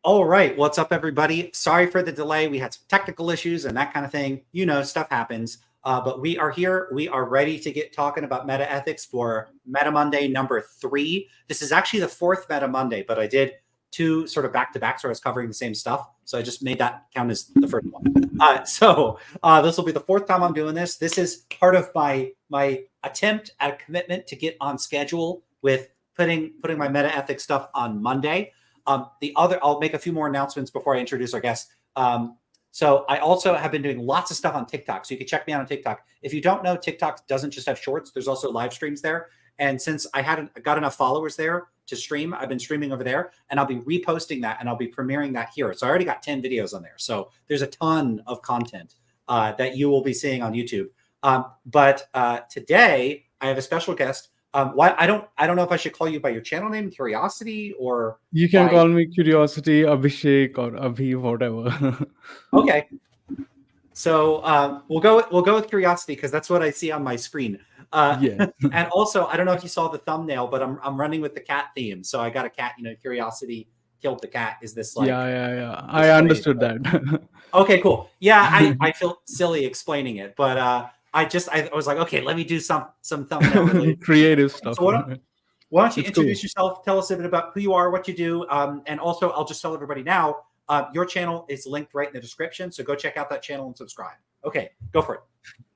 All right, what's up, everybody? Sorry for the delay. We had some technical issues and that kind of thing. You know, stuff happens. But we are here. We are ready to get talking about metaethics for MetaMonday number 3. This is actually the 4th MetaMonday, but I did 2 sort of back-to-back, so I was covering the same stuff. So I just made that count as the first one. This will be the 4th time I'm doing this. This is part of my attempt at a commitment to get on schedule with putting my metaethics stuff on Monday. I'll make a few more announcements before I introduce our guest. So I also have been doing lots of stuff on TikTok. So you can check me out on TikTok. If you don't know, TikTok doesn't just have shorts. There's also live streams there. And since I got enough followers there to stream, I've been streaming over there, and I'll be reposting that and I'll be premiering that here. So I already got 10 videos on there. So there's a ton of content that you will be seeing on YouTube. But today I have a special guest. I don't know if I should call you by your channel name, Curiosity, or you can call me Curiosity, Abhishek, or Abhi, whatever. Okay, so we'll go with Curiosity because that's what I see on my screen. Yeah. And also, I don't know if you saw the thumbnail, but I'm running with the cat theme, so I got a cat. You know, Curiosity killed the cat. Is this like? Yeah. I understood that. Okay, cool. Yeah, I feel silly explaining it, but I was like, okay, let me do some thumbnail creative stuff. So why don't you introduce yourself? Tell us a bit about who you are, what you do, and also I'll just tell everybody now. Your channel is linked right in the description, so go check out that channel and subscribe. Okay, go for it.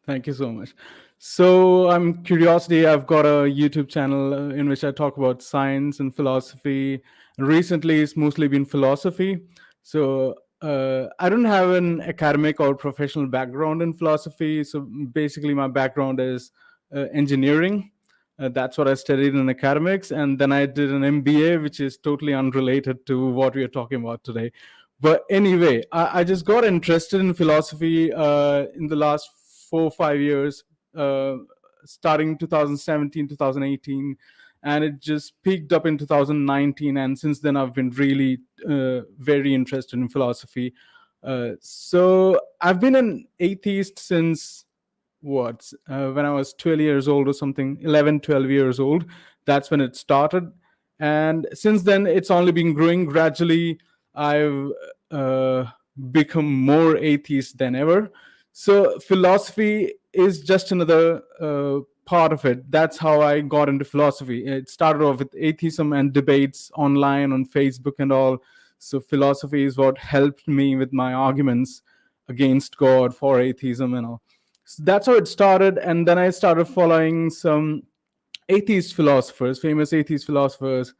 Thank you so much. So I'm Curiosity. I've got a YouTube channel in which I talk about science and philosophy. Recently, it's mostly been philosophy. So I don't have an academic or professional background in philosophy. So basically, my background is engineering. That's what I studied in academics. And then I did an MBA, which is totally unrelated to what we are talking about today. But anyway, I just got interested in philosophy in the last 4 or 5 years, starting 2017, 2018. And it just peaked up in 2019. And since then, I've been really very interested in philosophy. So I've been an atheist since when I was 12 years old or something, 11, 12 years old. That's when it started. And since then, it's only been growing gradually. I've become more atheist than ever. So philosophy is just another part of it. That's how I got into philosophy. It started off with atheism and debates online on Facebook and all. So philosophy is what helped me with my arguments against God, for atheism and all. So that's how it started. And then I started following some atheist philosophers, famous atheist philosophers.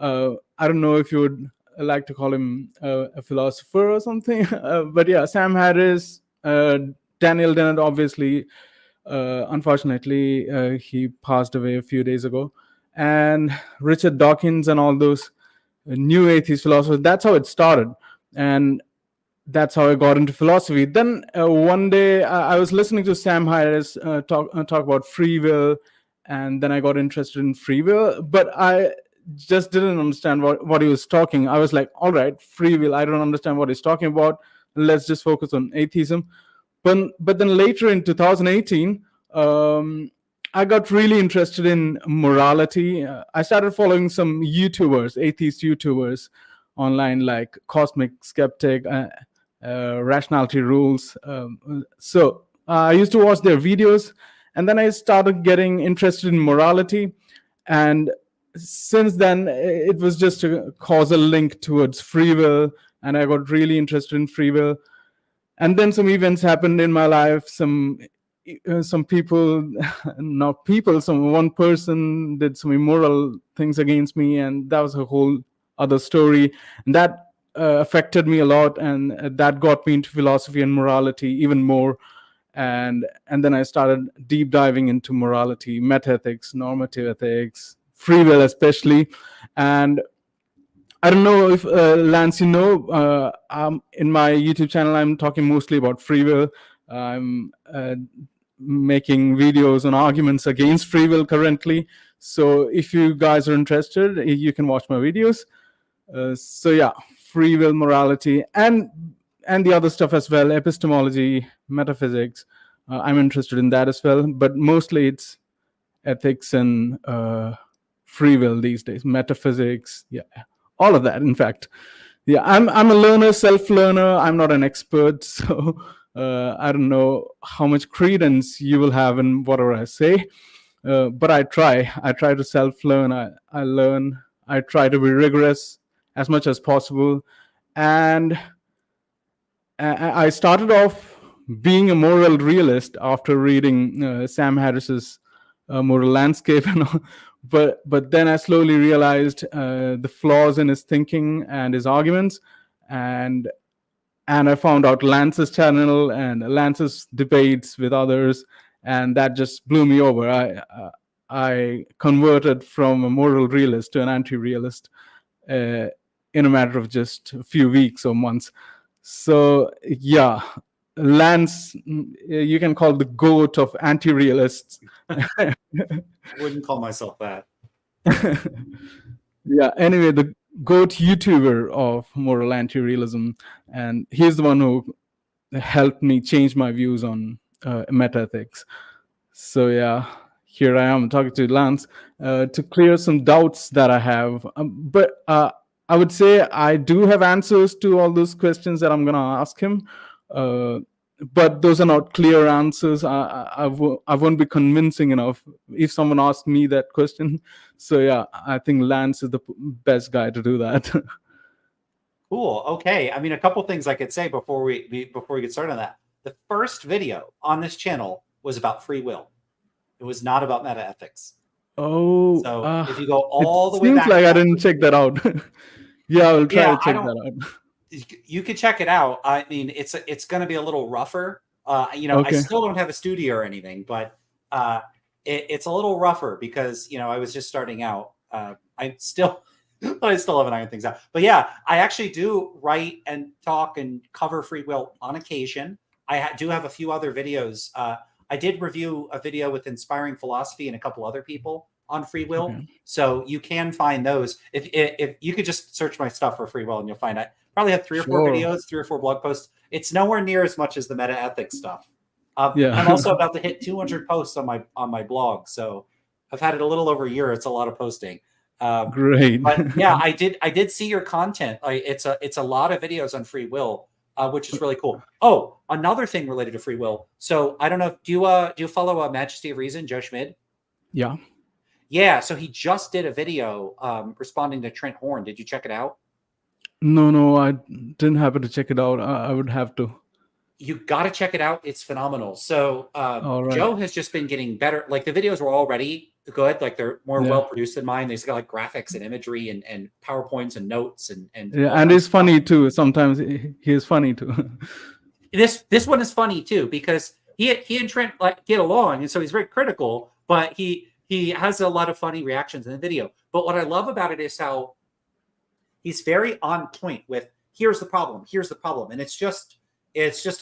I don't know if you would like to call him a philosopher or something. But yeah, Sam Harris, Daniel Dennett, obviously. Unfortunately, he passed away a few days ago. And Richard Dawkins and all those new atheist philosophers. That's how it started. And that's how I got into philosophy. Then one day I was listening to Sam Harris talk about free will. And then I got interested in free will. But I just didn't understand what he was talking. I was like, all right, free will. I don't understand what he's talking about. Let's just focus on atheism. But then later in 2018, I got really interested in morality. I started following some YouTubers, atheist YouTubers online, like Cosmic Skeptic, Rationality Rules. So I used to watch their videos, and then I started getting interested in morality. And since then, it was just a causal link towards free will, and I got really interested in free will. And then some events happened in my life. Some people, one person did some immoral things against me, and that was a whole other story. And that affected me a lot, and that got me into philosophy and morality even more. And then I started deep diving into morality, metaethics, normative ethics, free will especially. And I don't know if, Lance, you know, in my YouTube channel, I'm talking mostly about free will. I'm making videos on arguments against free will currently. So if you guys are interested, you can watch my videos. So yeah, free will, morality, and the other stuff as well, epistemology, metaphysics. I'm interested in that as well. But mostly it's ethics and free will these days, metaphysics, yeah. All of that, in fact. Yeah, I'm a learner, self-learner. I'm not an expert, so I don't know how much credence you will have in whatever I say. But I try. I try to self-learn. I learn. I try to be rigorous as much as possible. And I started off being a moral realist after reading Sam Harris's Moral Landscape, and all. But then I slowly realized the flaws in his thinking and his arguments, and I found out Lance's channel and Lance's debates with others, and that just blew me over. I converted from a moral realist to an anti-realist in a matter of just a few weeks or months. So yeah, Lance, you can call the goat of anti-realists. I wouldn't call myself that. Yeah. Anyway, the goat YouTuber of moral anti-realism, and he's the one who helped me change my views on metaethics. So yeah, here I am talking to Lance to clear some doubts that I have. But I would say I do have answers to all those questions that I'm going to ask him. But those are not clear answers. I won't be convincing enough if someone asked me that question. So yeah, I think Lance is the best guy to do that. Cool. Okay. I mean, a couple things I could say before we get started on that. The first video on this channel was about free will. It was not about metaethics. Oh, so if you go all the way seems back, like I didn't check that out. Yeah, I will try to check that out. You could check it out. I mean, it's going to be a little rougher. Okay. I still don't have a studio or anything, but it's a little rougher because I was just starting out. I still haven't ironed things out. But yeah, I actually do write and talk and cover free will on occasion. I do have a few other videos. I did review a video with Inspiring Philosophy and a couple other people on free will. Okay. So you can find those. If you could just search my stuff for free will and you'll find I probably have 3 or 4 videos, 3 or 4 blog posts. It's nowhere near as much as the metaethics stuff. I'm also about to hit 200 posts on my blog. So I've had it a little over a year. It's a lot of posting. Great. But yeah, I did see your content. It's a lot of videos on free will, which is really cool. Oh, another thing related to free will. So I don't know. Do you follow Majesty of Reason, Joe Schmid? Yeah. Yeah. So he just did a video responding to Trent Horn. Did you check it out? No, I didn't happen to check it out. I would have to. You got to check it out. It's phenomenal. So Joe has just been getting better. Like the videos were already good. Like they're more well produced than mine. They've got like graphics and imagery and PowerPoints and notes and and it's funny too. Sometimes he is funny too. This one is funny too because he and Trent like get along, and so he's very critical, but he has a lot of funny reactions in the video. But what I love about it is how he's very on point with here's the problem, and it's just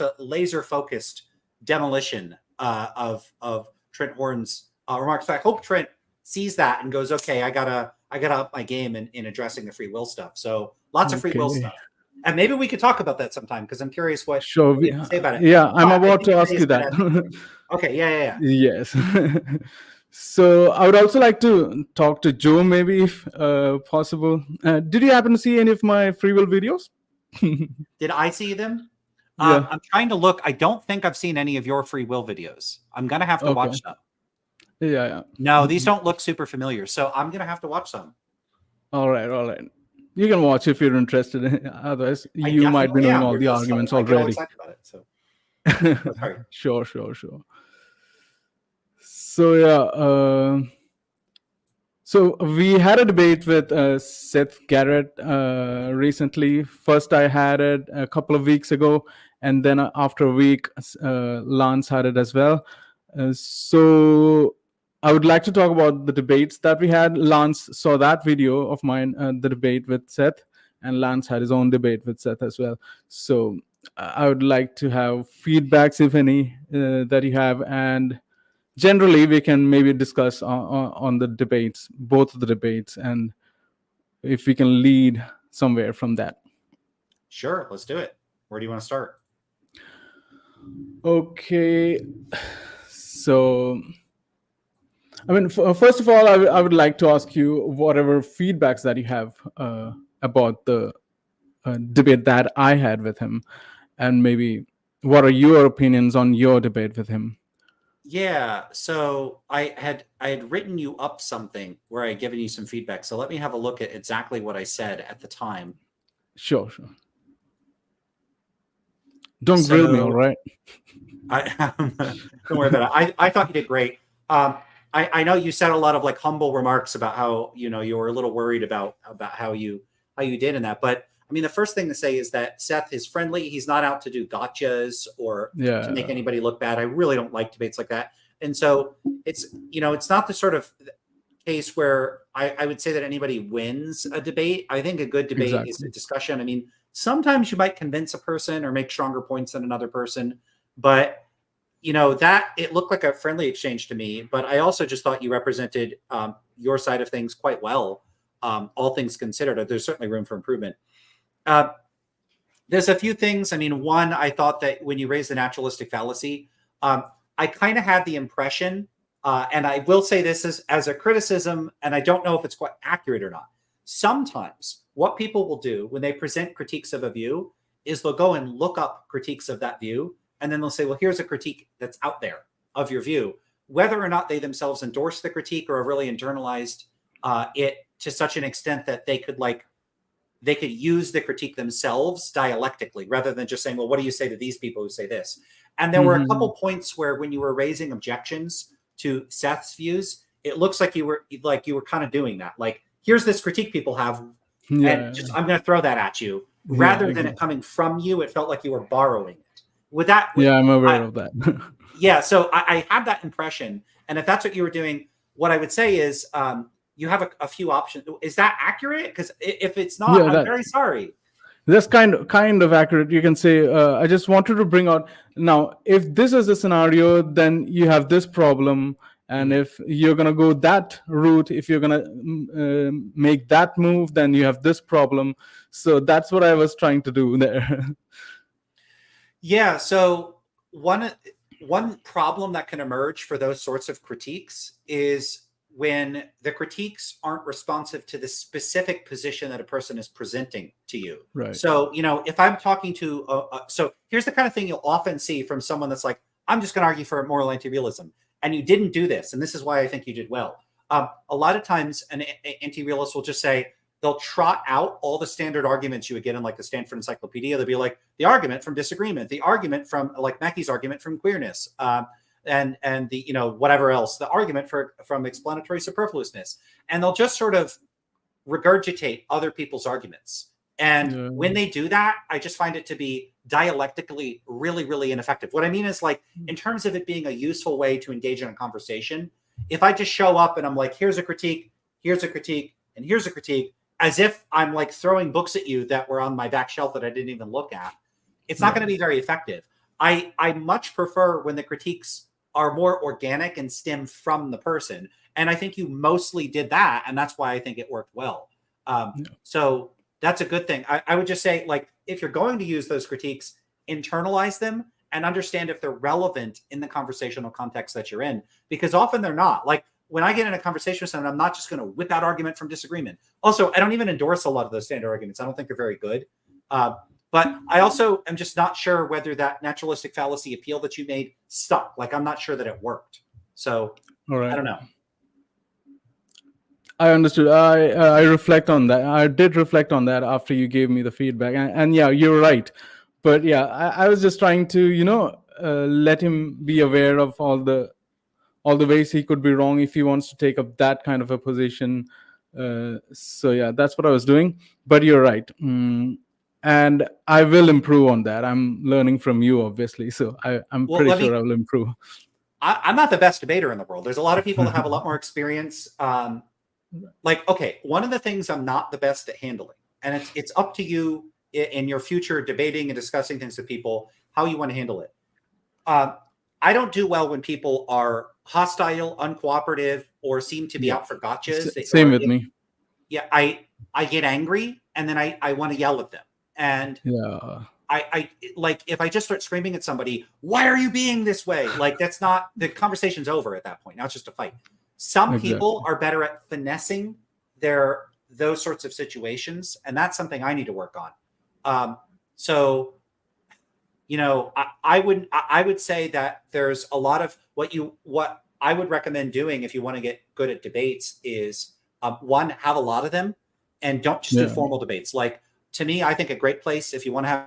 a laser focused demolition of Trent Horn's remarks. So I hope Trent sees that and goes, okay, I gotta up my game in addressing the free will stuff. So lots of free will stuff. And maybe we could talk about that sometime because I'm curious what you say about it. Yeah, I'm about to ask you that. Okay, yeah. Yes. So I would also like to talk to Joe, maybe if possible. Did you happen to see any of my free will videos? Did I see them? Yeah. I'm trying to look. I don't think I've seen any of your free will videos. I'm gonna have to watch them. Yeah. No, these don't look super familiar, so I'm gonna have to watch them. All right. You can watch if you're interested. Otherwise, you might be knowing all the arguments already. I'm excited about it. So. Sorry. Sure. So yeah. So we had a debate with Seth Garrett recently. First, I had it a couple of weeks ago, and then after a week, Lance had it as well. So I would like to talk about the debates that we had. Lance saw that video of mine, the debate with Seth, and Lance had his own debate with Seth as well. So I would like to have feedbacks, if any, that you have, and generally we can maybe discuss on the debates, both of the debates, and if we can lead somewhere from that. Sure, let's do it. Where do you want to start? Okay, so I mean, first of all, I would like to ask you whatever feedbacks that you have about the debate that I had with him, and maybe what are your opinions on your debate with him? Yeah, so I had written you up something where I had given you some feedback. So let me have a look at exactly what I said at the time. Sure, sure. Don't grill me, all So right? don't worry about it. I thought you did great. I know you said a lot of like humble remarks about how you were a little worried about how you did in that. But I mean, the first thing to say is that Seth is friendly. He's not out to do gotchas or to make Yeah, anybody look bad. I really don't like debates like that. And so it's not the sort of case where I would say that anybody wins a debate. I think a good debate is a exactly. discussion. I mean, sometimes you might convince a person or make stronger points than another person, but that it looked like a friendly exchange to me. But I also just thought you represented your side of things quite well. All things considered, there's certainly room for improvement. Uh, there's a few things. I mean, one, I thought that when you raised the naturalistic fallacy, I kind of had the impression, and I will say this as a criticism, and I don't know if it's quite accurate or not. Sometimes what people will do when they present critiques of a view is they'll go and look up critiques of that view, and then they'll say, well, here's a critique that's out there of your view. Whether or not they themselves endorse the critique or have really internalized it to such an extent that they could use the critique themselves dialectically rather than just saying, well, what do you say to these people who say this? And there were a couple points where when you were raising objections to Seth's views, it looks like you were kind of doing that. Like, here's this critique people have, and Yeah, just I'm going to throw that at you. yeah, Rather than it coming from you, it felt like you were borrowing it. With that, yeah. I'm aware I, of that. yeah. So I had that impression, and if that's what you were doing, what I would say is you have a few options. Is that accurate? Because if it's not, Yeah, I'm that very sorry. that's kind of accurate. You can say, I just wanted to bring out now, if this is the scenario, then you have this problem. And Mhm. if you're going to go that route, if you're going to make that move, then you have this problem. So that's what I was trying to do there. Yeah. So one problem that can emerge for those sorts of critiques is when the critiques aren't responsive to the specific position that a person is presenting to you. Right. So, if I'm talking to, so here's the kind of thing you'll often see from someone that's like, I'm just going to argue for moral anti-realism. And you didn't do this. And this is why I think you did well. A lot of times an anti-realist will just say, they'll trot out all the standard arguments you would get in like the Stanford Encyclopedia. They'll be like the argument from disagreement, the argument from like Mackey's argument from queerness, and the whatever else, the argument from explanatory superfluousness, and they'll just sort of regurgitate other people's arguments. And Yeah. when they do that, I just find it to be dialectically really, really ineffective. What I mean is, like, in terms of it being a useful way to engage in a conversation, if I just show up and I'm like, here's a critique, and here's a critique, as if I'm like throwing books at you that were on my back shelf that I didn't even look at, it's not going to be very effective. I much prefer when the critiques are more organic and stem from the person. And I think you mostly did that. And that's why I think it worked well. So that's a good thing. I would just say, like, if you're going to use those critiques, internalize them and understand if they're relevant in the conversational context that you're in, because often they're not. Like, when I get in a conversation with someone, I'm not just going to whip out argument from disagreement. Also, I don't even endorse a lot of those standard arguments. I don't think they're very good. But I also am just not sure whether that naturalistic fallacy appeal that you made stuck. Like, I'm not sure that it worked. So All right. I don't know. I understood. I reflect on that. I did reflect on that after you gave me the feedback. And yeah, you're right. But yeah, I was just trying to, let him be aware of all the ways he could be wrong if he wants to take up that kind of a position. So yeah, that's what I was doing. But you're right. And I will improve on that. I'm learning from you, obviously. So I'm Well, pretty sure I will improve. I'm not the best debater in the world. There's a lot of people that have a lot more experience. Like, okay, one of the things I'm not the best at handling, and it's up to you in your future debating and discussing things with people, how you want to handle it. I don't do well when people are hostile, uncooperative, or seem to be out for gotchas. Same with me. Yeah, I get angry and then I want to yell at them. And Yeah. I like, if I just start screaming at somebody, why are you being this way? Like, that's not, the conversation's over at that point. Now it's just a fight. Some people are better at finessing those sorts of situations, and that's something I need to work on. So, I would say that there's a lot of what I would recommend doing if you want to get good at debates is one, have a lot of them, and don't just do formal debates. Like, to me, I think a great place if you want to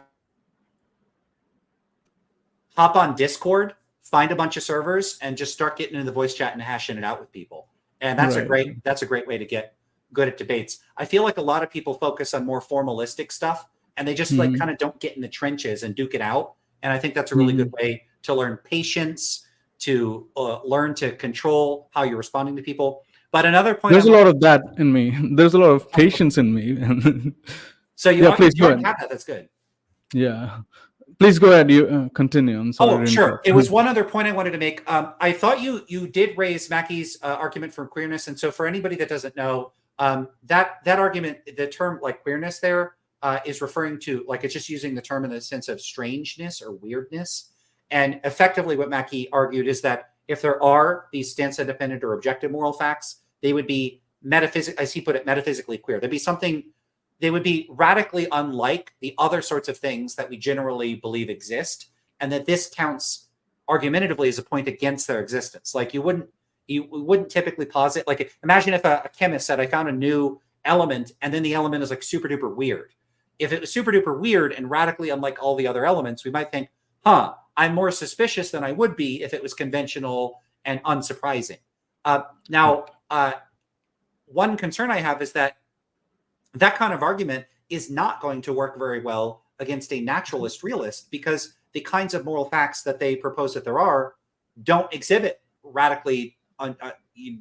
hop on Discord, find a bunch of servers, and just start getting into the voice chat and hashing it out with people. And that's a great way to get good at debates. I feel like a lot of people focus on more formalistic stuff, and they just like kind of don't get in the trenches and duke it out. And I think that's a really good way to learn patience, to learn to control how you're responding to people. But another point, there's a lot of that in me. There's a lot of patience in me. So you want to have that. That's good. Yeah. Please go ahead. You continue. I'm sorry. Oh, sure. It was one other point I wanted to make. I thought you did raise Mackey's argument for queerness, and so for anybody that doesn't know, that argument, the term like queerness there is referring to, like, it's just using the term in the sense of strangeness or weirdness. And effectively, what Mackey argued is that if there are these stance-independent or objective moral facts, they would be as he put it, metaphysically queer. They would be radically unlike the other sorts of things that we generally believe exist, and that this counts argumentatively as a point against their existence. Like, you wouldn't typically posit, like, imagine if a chemist said, I found a new element, and then the element is like super duper weird. If it was super duper weird and radically unlike all the other elements, we might think, I'm more suspicious than I would be if it was conventional and unsurprising. Now, one concern I have is that kind of argument is not going to work very well against a naturalist realist, because the kinds of moral facts that they propose that there are don't exhibit radically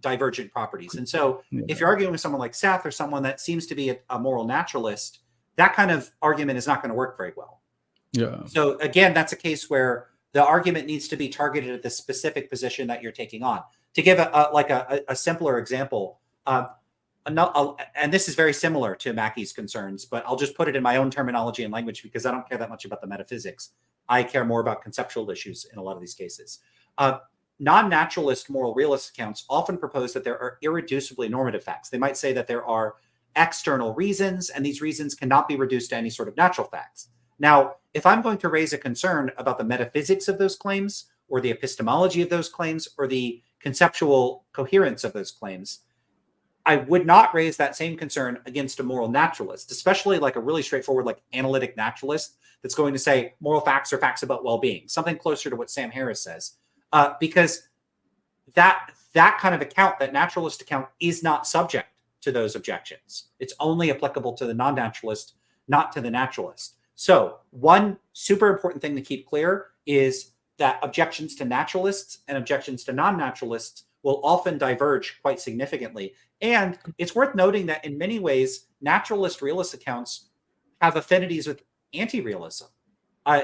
divergent properties. And so if you're arguing with someone like Seth or someone that seems to be a moral naturalist, that kind of argument is not going to work very well. Yeah. So again, that's a case where the argument needs to be targeted at the specific position that you're taking on. To give a simpler example, and this is very similar to Mackey's concerns, but I'll just put it in my own terminology and language because I don't care that much about the metaphysics. I care more about conceptual issues in a lot of these cases. Non-naturalist moral realist accounts often propose that there are irreducibly normative facts. They might say that there are external reasons, and these reasons cannot be reduced to any sort of natural facts. Now, if I'm going to raise a concern about the metaphysics of those claims, or the epistemology of those claims, or the conceptual coherence of those claims, I would not raise that same concern against a moral naturalist, especially like a really straightforward, like analytic naturalist that's going to say moral facts are facts about well-being, something closer to what Sam Harris says, because that kind of account, that naturalist account, is not subject to those objections. It's only applicable to the non-naturalist, not to the naturalist. So one super important thing to keep clear is that objections to naturalists and objections to non-naturalists will often diverge quite significantly. And it's worth noting that in many ways, naturalist realist accounts have affinities with anti-realism. I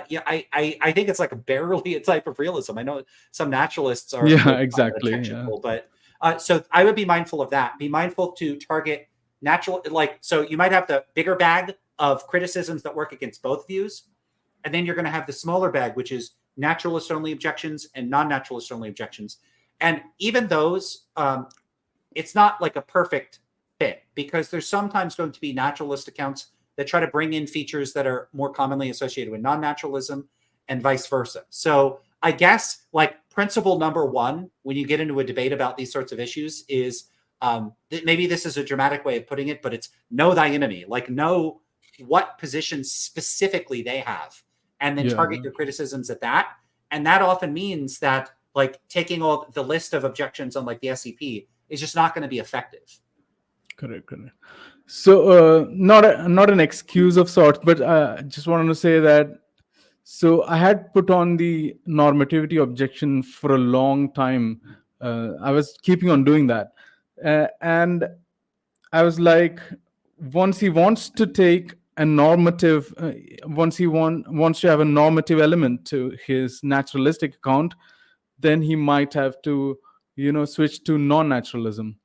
think it's like barely a type of realism. I know some naturalists are but so I would be mindful of that. Be mindful to target so you might have the bigger bag of criticisms that work against both views, and then you're going to have the smaller bag, which is naturalist only objections and non-naturalist only objections. And even those, it's not like a perfect fit, because there's sometimes going to be naturalist accounts that try to bring in features that are more commonly associated with non-naturalism, and vice versa. So I guess like principle number one, when you get into a debate about these sorts of issues, is maybe this is a dramatic way of putting it, but it's know thy enemy, like know what positions specifically they have, and then target your criticisms at that. And that often means that like taking all the list of objections on like the SEP is just not going to be effective. Correct. So not an excuse of sorts, but I just wanted to say that, so I had put on the normativity objection for a long time. I was keeping on doing that. And I was like, once he wants to take a normative, once he wants to have a normative element to his naturalistic account, then he might have to, switch to non-naturalism.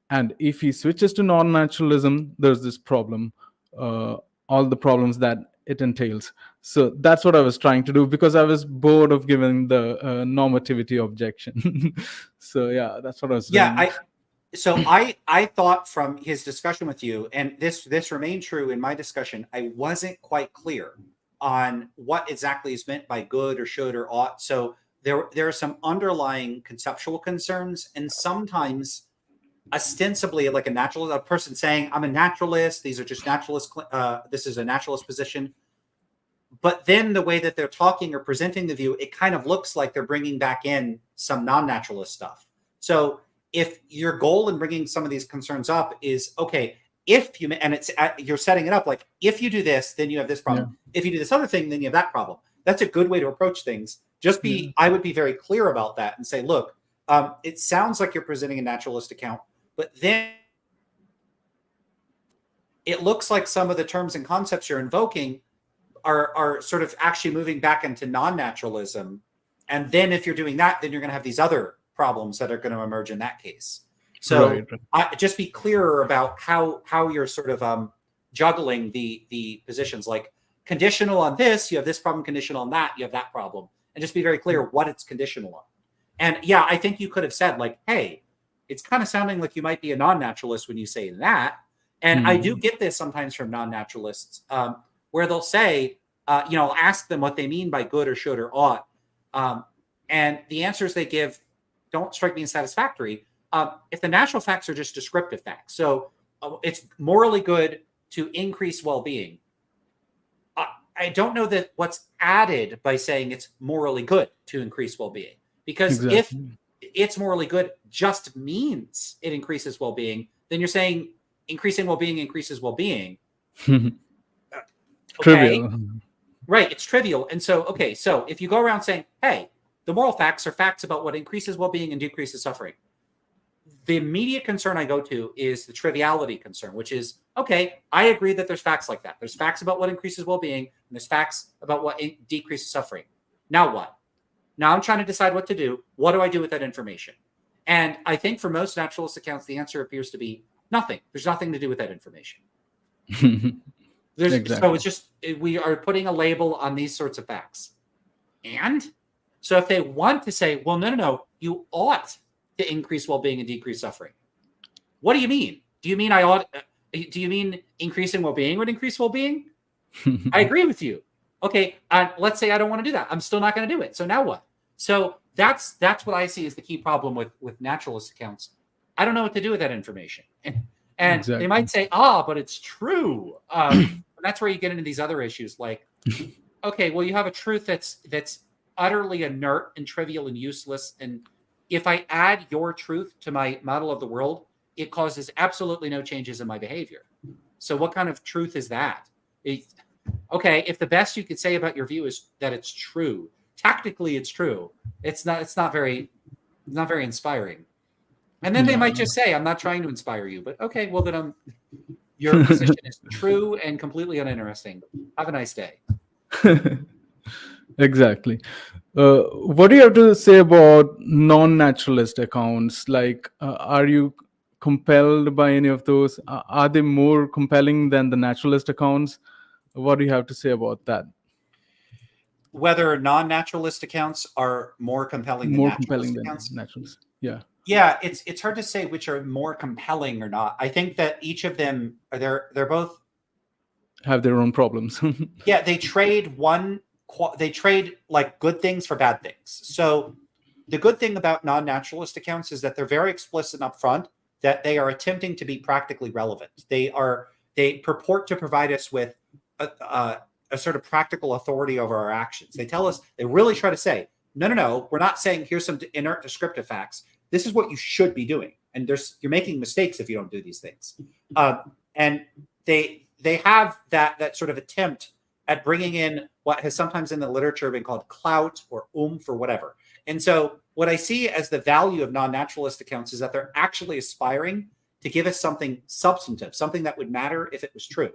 And if he switches to non-naturalism, there's this problem, all the problems that it entails. So that's what I was trying to do, because I was bored of giving the normativity objection. So yeah, that's what I was doing. So I thought from his discussion with you, and this remained true in my discussion, I wasn't quite clear on what exactly is meant by good or should or ought. So there are some underlying conceptual concerns, and sometimes ostensibly like a person saying I'm a naturalist, these are just naturalist, this is a naturalist position, but then the way that they're talking or presenting the view, it kind of looks like they're bringing back in some non-naturalist stuff. So if your goal in bringing some of these concerns up is, okay, if you, and it's you're setting it up like, if you do this, then you have this problem. Yeah. If you do this other thing, then you have that problem. That's a good way to approach things. I would be very clear about that and say, look, it sounds like you're presenting a naturalist account, but then it looks like some of the terms and concepts you're invoking are sort of actually moving back into non-naturalism. And then if you're doing that, then you're going to have these other problems that are going to emerge in that case. So just be clearer about how you're sort of juggling the positions, like conditional on this, you have this problem, conditional on that, you have that problem. And just be very clear what it's conditional on. And yeah, I think you could have said like, hey, it's kind of sounding like you might be a non-naturalist when you say that. And I do get this sometimes from non-naturalists, where they'll say, I'll ask them what they mean by good or should or ought. And the answers they give don't strike me as satisfactory. If the natural facts are just descriptive facts, so it's morally good to increase well-being. I don't know that what's added by saying it's morally good to increase well-being, because if it's morally good just means it increases well-being, then you're saying increasing well-being increases well-being. Trivial. Right, it's trivial. And so, so if you go around saying, hey, the moral facts are facts about what increases well-being and decreases suffering, the immediate concern I go to is the triviality concern, which is, okay, I agree that there's facts like that. There's facts about what increases well-being, and there's facts about what decreases suffering. Now what? Now I'm trying to decide what to do. What do I do with that information? And I think for most naturalist accounts, the answer appears to be nothing. There's nothing to do with that information. So it's just, we are putting a label on these sorts of facts. And so if they want to say, well, no, you ought to increase well-being and decrease suffering. What do you mean? Do you mean do you mean increasing well-being would increase well-being? I agree with you. Okay, let's say I don't want to do that. I'm still not going to do it. So now what? So that's what I see as the key problem with naturalist accounts. I don't know what to do with that information. And they might say, but it's true. That's where you get into these other issues like, okay, well, you have a truth that's utterly inert and trivial and useless. And if I add your truth to my model of the world, it causes absolutely no changes in my behavior. So what kind of truth is that? Okay, if the best you could say about your view is that it's true, technically it's true. It's not very inspiring. And then they might just say, I'm not trying to inspire you, but okay, well then your position is true and completely uninteresting. Have a nice day. Exactly. What do you have to say about non-naturalist accounts? Like, are you compelled by any of those? Are they more compelling than the naturalist accounts? What do you have to say about that? Whether non-naturalist accounts are more compelling than naturalist accounts? Naturalists. Yeah. Yeah, it's hard to say which are more compelling or not. I think that each of them they're both have their own problems. Yeah, they trade like good things for bad things. So the good thing about non-naturalist accounts is that they're very explicit and upfront that they are attempting to be practically relevant. They purport to provide us with a sort of practical authority over our actions. They really try to say, no, we're not saying here's some inert descriptive facts. This is what you should be doing. And you're making mistakes if you don't do these things. And they have that sort of attempt at bringing in what has sometimes in the literature been called clout or oomph or whatever. And so what I see as the value of non-naturalist accounts is that they're actually aspiring to give us something substantive, something that would matter if it was true.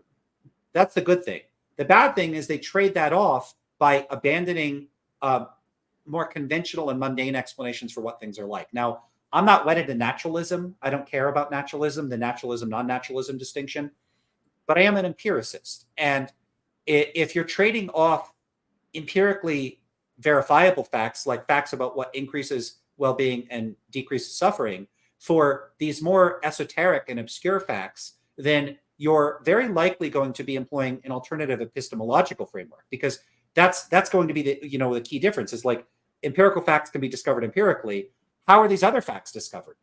That's the good thing. The bad thing is they trade that off by abandoning more conventional and mundane explanations for what things are like. Now, I'm not wedded to naturalism. I don't care about naturalism, the naturalism, non-naturalism distinction, but I am an empiricist. And if you're trading off empirically verifiable facts, like facts about what increases well-being and decreases suffering, for these more esoteric and obscure facts, then you're very likely going to be employing an alternative epistemological framework, because that's going to be the key difference is like empirical facts can be discovered empirically. How are these other facts discovered?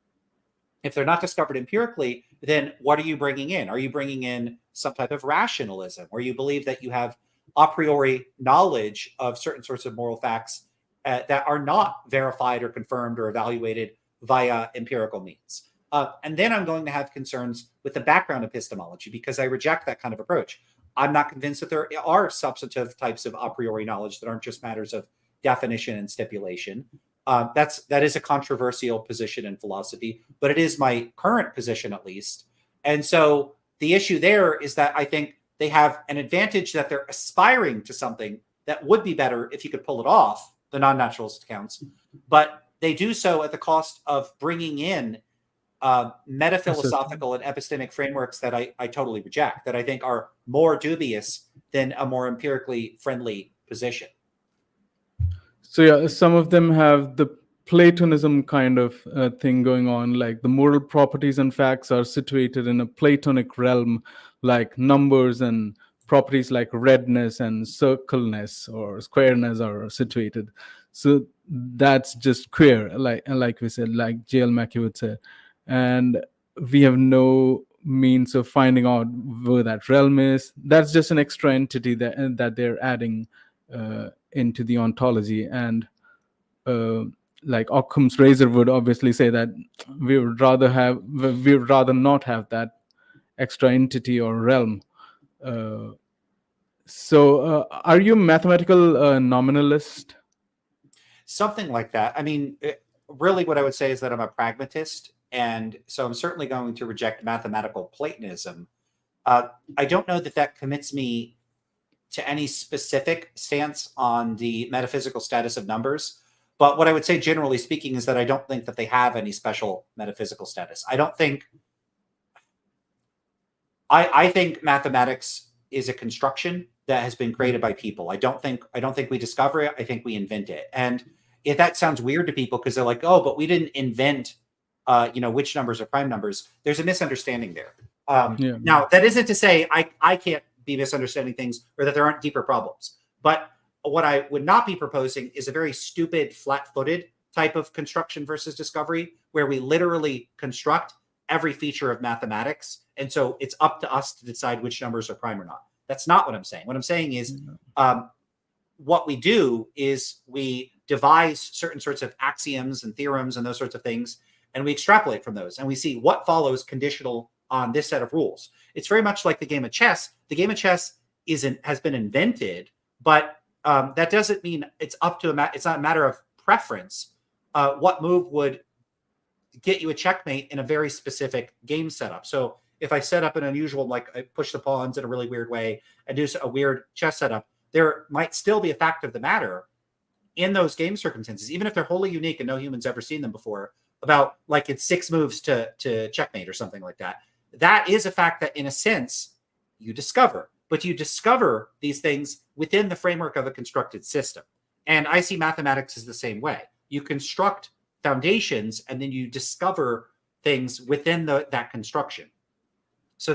If they're not discovered empirically, then what are you bringing in? Are you bringing in some type of rationalism, where you believe that you have a priori knowledge of certain sorts of moral facts that are not verified or confirmed or evaluated via empirical means? And then I'm going to have concerns with the background epistemology, because I reject that kind of approach. I'm not convinced that there are substantive types of a priori knowledge that aren't just matters of definition and stipulation. That is a controversial position in philosophy, but it is my current position, at least. And so the issue there is that I think they have an advantage, that they're aspiring to something that would be better if you could pull it off, the non-naturalist accounts, but they do so at the cost of bringing in metaphilosophical and epistemic frameworks that I totally reject, that I think are more dubious than a more empirically friendly position. So yeah, some of them have the Platonism kind of thing going on, like the moral properties and facts are situated in a Platonic realm, like numbers and properties like redness and circleness or squareness are situated. So that's just queer, like we said, like J.L. Mackie would say. And we have no means of finding out where that realm is. That's just an extra entity that they're adding into the ontology. And like Occam's razor would obviously say that we would rather not have that extra entity or realm. So are you a mathematical nominalist? Something like that. I mean, really what I would say is that I'm a pragmatist. And so I'm certainly going to reject mathematical Platonism. I don't know that commits me to any specific stance on the metaphysical status of numbers. But what I would say, generally speaking, is that I don't think that they have any special metaphysical status. I think mathematics is a construction that has been created by people. I don't think we discover it. I think we invent it. And if that sounds weird to people because they're like, oh, but we didn't invent which numbers are prime numbers, there's a misunderstanding there. Now, that isn't to say I can't be misunderstanding things or that there aren't deeper problems. But what I would not be proposing is a very stupid, flat-footed type of construction versus discovery, where we literally construct every feature of mathematics. And so it's up to us to decide which numbers are prime or not. That's not what I'm saying. What I'm saying is what we do is we devise certain sorts of axioms and theorems and those sorts of things, and we extrapolate from those, and we see what follows conditional on this set of rules. It's very much like the game of chess. The game of chess has been invented, but that doesn't mean it's up to it's not a matter of preference. What move would get you a checkmate in a very specific game setup? So if I set up an unusual, like I push the pawns in a really weird way and do a weird chess setup, there might still be a fact of the matter in those game circumstances, even if they're wholly unique and no human's ever seen them before, about like it's 6 moves to checkmate or something like that. That is a fact that, in a sense, you discover. But you discover these things within the framework of a constructed system. And I see mathematics as the same way. You construct foundations and then you discover things within that construction. So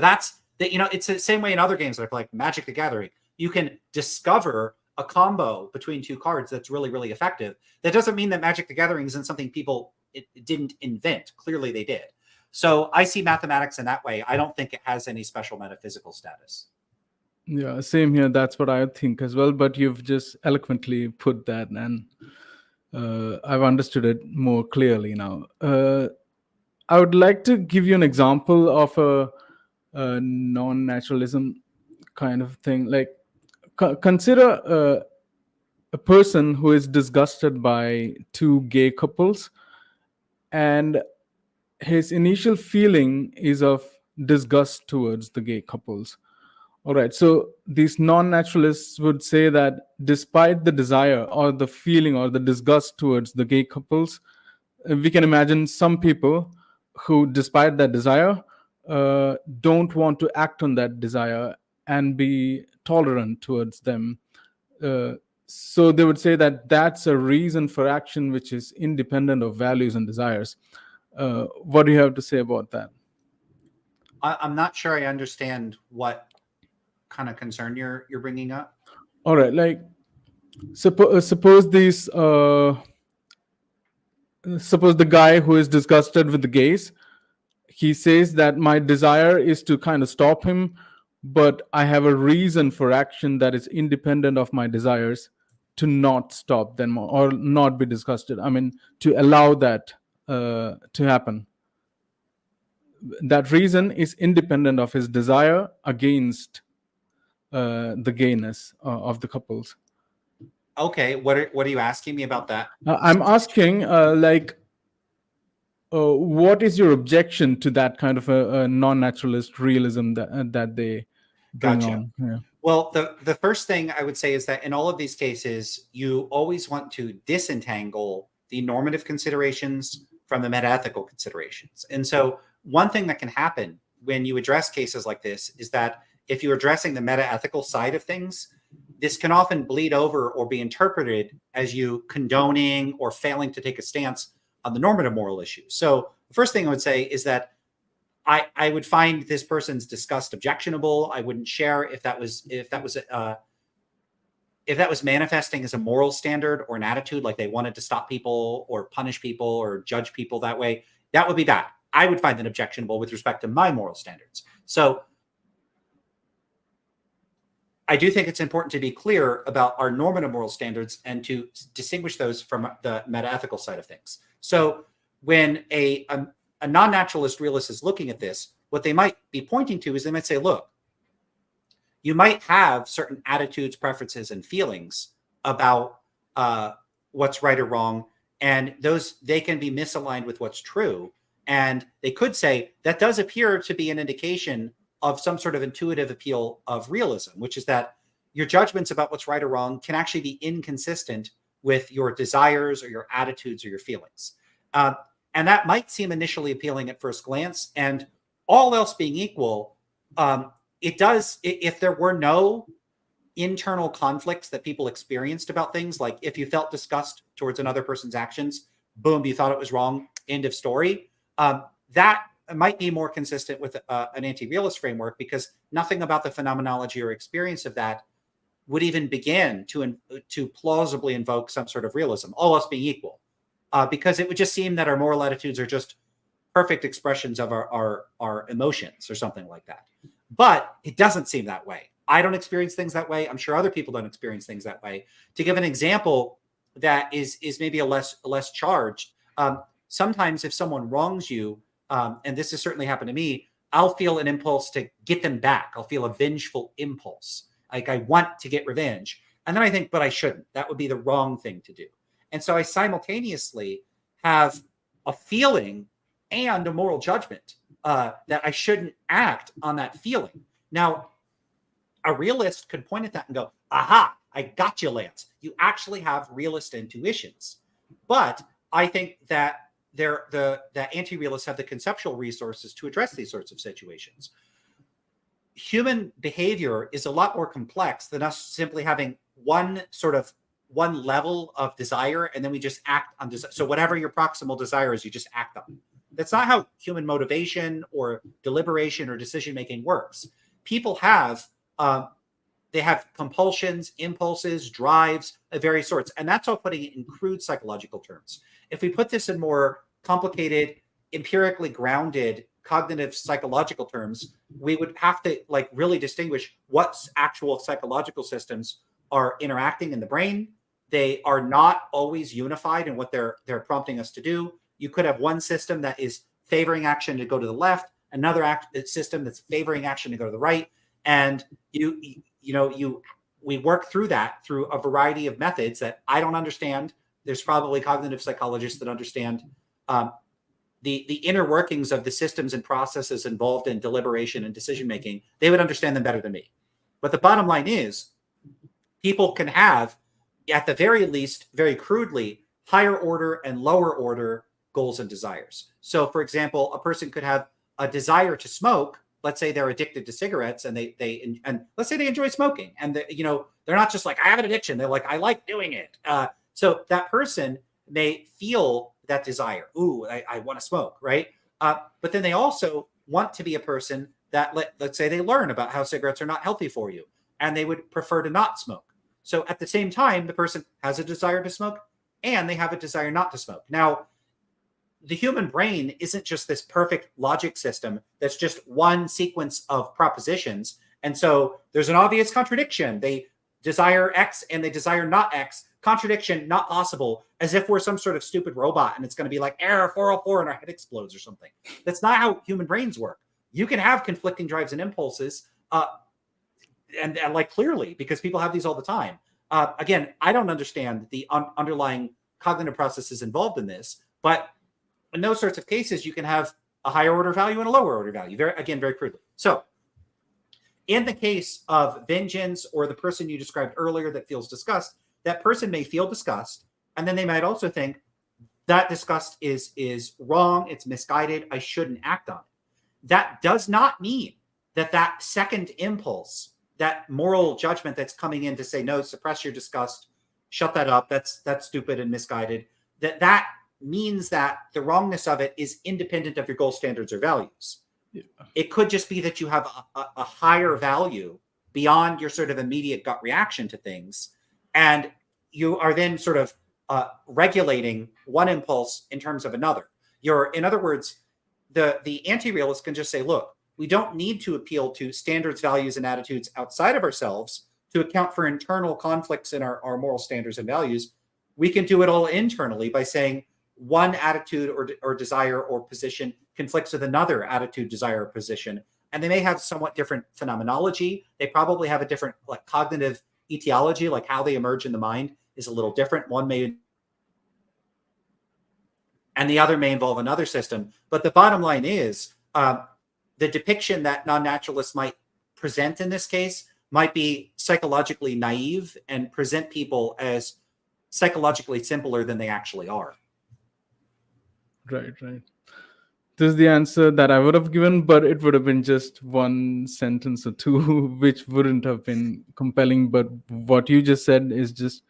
it's the same way in other games that I play, like Magic the Gathering. You can discover a combo between 2 cards that's really, really effective. That doesn't mean that Magic the Gathering isn't something people didn't invent. Clearly they did. So I see mathematics in that way. I don't think it has any special metaphysical status. Yeah, same here. That's what I think as well. But you've just eloquently put that, and I've understood it more clearly now. I would like to give you an example of a non-naturalism kind of thing. Like, consider a person who is disgusted by 2 gay couples, and his initial feeling is of disgust towards the gay couples. All right, so these non-naturalists would say that despite the desire or the feeling or the disgust towards the gay couples, we can imagine some people who, despite that desire, don't want to act on that desire and be tolerant towards them. So they would say that that's a reason for action which is independent of values and desires. What do you have to say about that? I'm not sure I understand what kind of concern you're bringing up. All right, like suppose suppose the guy who is disgusted with the gays, he says that my desire is to kind of stop him, but I have a reason for action that is independent of my desires to not stop them or not be disgusted. I mean, to allow that to happen. That reason is independent of his desire against the gayness of the couples. Okay, what are you asking me about that? I'm asking, what is your objection to that kind of a non-naturalist realism that they bring Gotcha. on? Yeah. Well, the first thing I would say is that in all of these cases, you always want to disentangle the normative considerations from the metaethical considerations. And so one thing that can happen when you address cases like this is that if you're addressing the metaethical side of things, this can often bleed over or be interpreted as you condoning or failing to take a stance on the normative moral issue. So the first thing I would say is that I would find this person's disgust objectionable. I wouldn't share if that was manifesting as a moral standard or an attitude, like they wanted to stop people or punish people or judge people that way. That would be bad. I would find that objectionable with respect to my moral standards. So I do think it's important to be clear about our normative moral standards and to distinguish those from the metaethical side of things. So when a non-naturalist realist is looking at this, what they might be pointing to is they might say, look, you might have certain attitudes, preferences, and feelings about what's right or wrong, and they can be misaligned with what's true. And they could say that does appear to be an indication of some sort of intuitive appeal of realism, which is that your judgments about what's right or wrong can actually be inconsistent with your desires or your attitudes or your feelings. And that might seem initially appealing at first glance. And all else being equal, it does, if there were no internal conflicts that people experienced about things, like if you felt disgust towards another person's actions, boom, you thought it was wrong, end of story. That might be more consistent with an anti-realist framework, because nothing about the phenomenology or experience of that would even begin to plausibly invoke some sort of realism, all else being equal, because it would just seem that our moral attitudes are just perfect expressions of our emotions or something like that. But it doesn't seem that way. I don't experience things that way. I'm sure other people don't experience things that way. To give an example that is maybe a less charged, sometimes if someone wrongs you, and this has certainly happened to me, I'll feel an impulse to get them back. I'll feel a vengeful impulse. Like I want to get revenge. And then I think, but I shouldn't. That would be the wrong thing to do. And so I simultaneously have a feeling and a moral judgment that I shouldn't act on that feeling. Now, a realist could point at that and go, aha, I got you, Lance. You actually have realist intuitions. But I think that the anti-realists have the conceptual resources to address these sorts of situations. Human behavior is a lot more complex than us simply having one level of desire, and then we just act on desire. So whatever your proximal desire is, you just act on. That's not how human motivation or deliberation or decision-making works. People have they have compulsions, impulses, drives of various sorts. And that's all putting it in crude psychological terms. If we put this in more complicated, empirically grounded, cognitive psychological terms, we would have to really distinguish what actual psychological systems are interacting in the brain. They are not always unified in what they're prompting us to do. You could have one system that is favoring action to go to the left, another system that's favoring action to go to the right. And we work through that through a variety of methods that I don't understand. There's probably cognitive psychologists that understand the inner workings of the systems and processes involved in deliberation and decision making. They would understand them better than me. But the bottom line is, people can have, at the very least, very crudely, higher order and lower order goals and desires. So, for example, a person could have a desire to smoke. Let's say they're addicted to cigarettes, and and let's say they enjoy smoking, and they're not just like, I have an addiction. They're like, I like doing it. So that person may feel that desire. Ooh, I want to smoke, right? But then they also want to be a person that, let's say they learn about how cigarettes are not healthy for you, and they would prefer to not smoke. So at the same time, the person has a desire to smoke and they have a desire not to smoke. Now, the human brain isn't just this perfect logic system that's just one sequence of propositions. And so there's an obvious contradiction. They desire X and they desire not X. Contradiction, not possible, as if we're some sort of stupid robot and it's going to be like error 404 and our head explodes or something. That's not how human brains work. You can have conflicting drives and impulses, and like clearly, because people have these all the time. Again, I don't understand the underlying cognitive processes involved in this, but in those sorts of cases, you can have a higher order value and a lower order value, very crudely. So in the case of vengeance or the person you described earlier that feels disgust, that person may feel disgust, and then they might also think that disgust is wrong, it's misguided, I shouldn't act on it. That does not mean that second impulse, that moral judgment that's coming in to say, no, suppress your disgust, shut that up, that's stupid and misguided, that means that the wrongness of it is independent of your goal standards or values. Yeah. It could just be that you have a higher value beyond your sort of immediate gut reaction to things, and you are then sort of regulating one impulse in terms of another. In other words, the anti-realist can just say, look, we don't need to appeal to standards, values, and attitudes outside of ourselves to account for internal conflicts in our moral standards and values. We can do it all internally by saying one attitude or desire or position conflicts with another attitude, desire, or position. And they may have somewhat different phenomenology. They probably have a different cognitive etiology, like how they emerge in the mind is a little different. One may, and the other may involve another system. But the bottom line is the depiction that non-naturalists might present in this case might be psychologically naive and present people as psychologically simpler than they actually are. Right. This is the answer that I would have given, but it would have been just one sentence or two, which wouldn't have been compelling. But what you just said is just,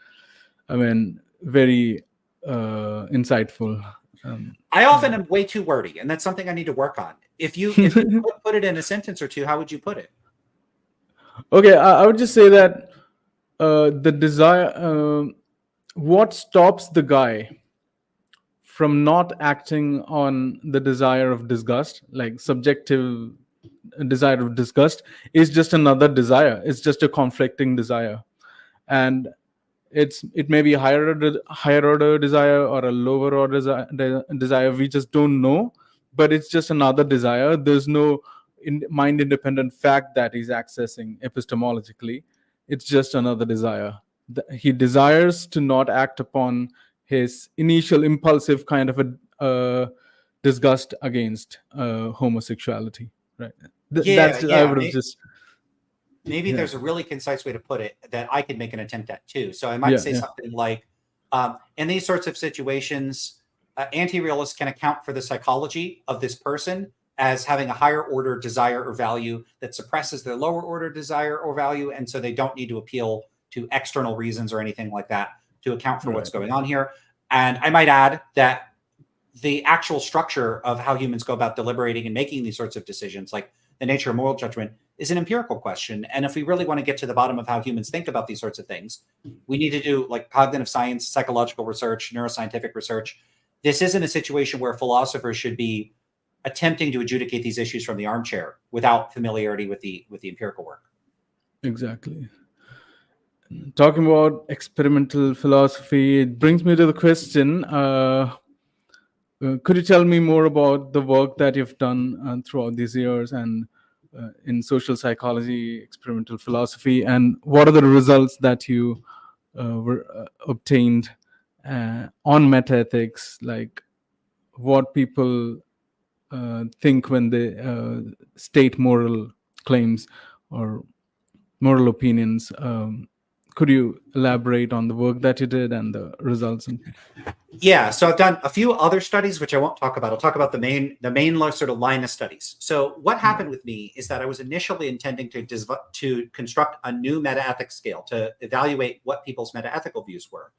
very insightful. I often am way too wordy, and that's something I need to work on. If you could put it in a sentence or two, how would you put it? Okay, I would just say that the desire, what stops the guy from not acting on the desire of disgust, like subjective desire of disgust, is just another desire. It's just a conflicting desire, and it may be a higher order desire or a lower order desire. We just don't know, but it's just another desire. There's no mind independent fact that he's accessing epistemologically. It's just another desire. He desires to not act upon his initial impulsive kind of a disgust against homosexuality, right? I would have just. Maybe there's a really concise way to put it that I could make an attempt at too. So I might say something like, in these sorts of situations, anti-realists can account for the psychology of this person as having a higher order desire or value that suppresses their lower order desire or value. And so they don't need to appeal to external reasons or anything like that to account for what's going on here. And I might add that the actual structure of how humans go about deliberating and making these sorts of decisions, like the nature of moral judgment, is an empirical question. And if we really want to get to the bottom of how humans think about these sorts of things, we need to do like cognitive science, psychological research, neuroscientific research. This isn't a situation where philosophers should be attempting to adjudicate these issues from the armchair without familiarity with the empirical work. Exactly. Talking about experimental philosophy, it brings me to the question, could you tell me more about the work that you've done throughout these years and in social psychology, experimental philosophy, and what are the results that you obtained on metaethics, like what people think when they state moral claims or moral opinions? Could you elaborate on the work that you did and the results? Yeah, so I've done a few other studies, which I won't talk about. I'll talk about the main sort of line of studies. So what happened with me is that I was initially intending to construct a new metaethics scale to evaluate what people's metaethical views were.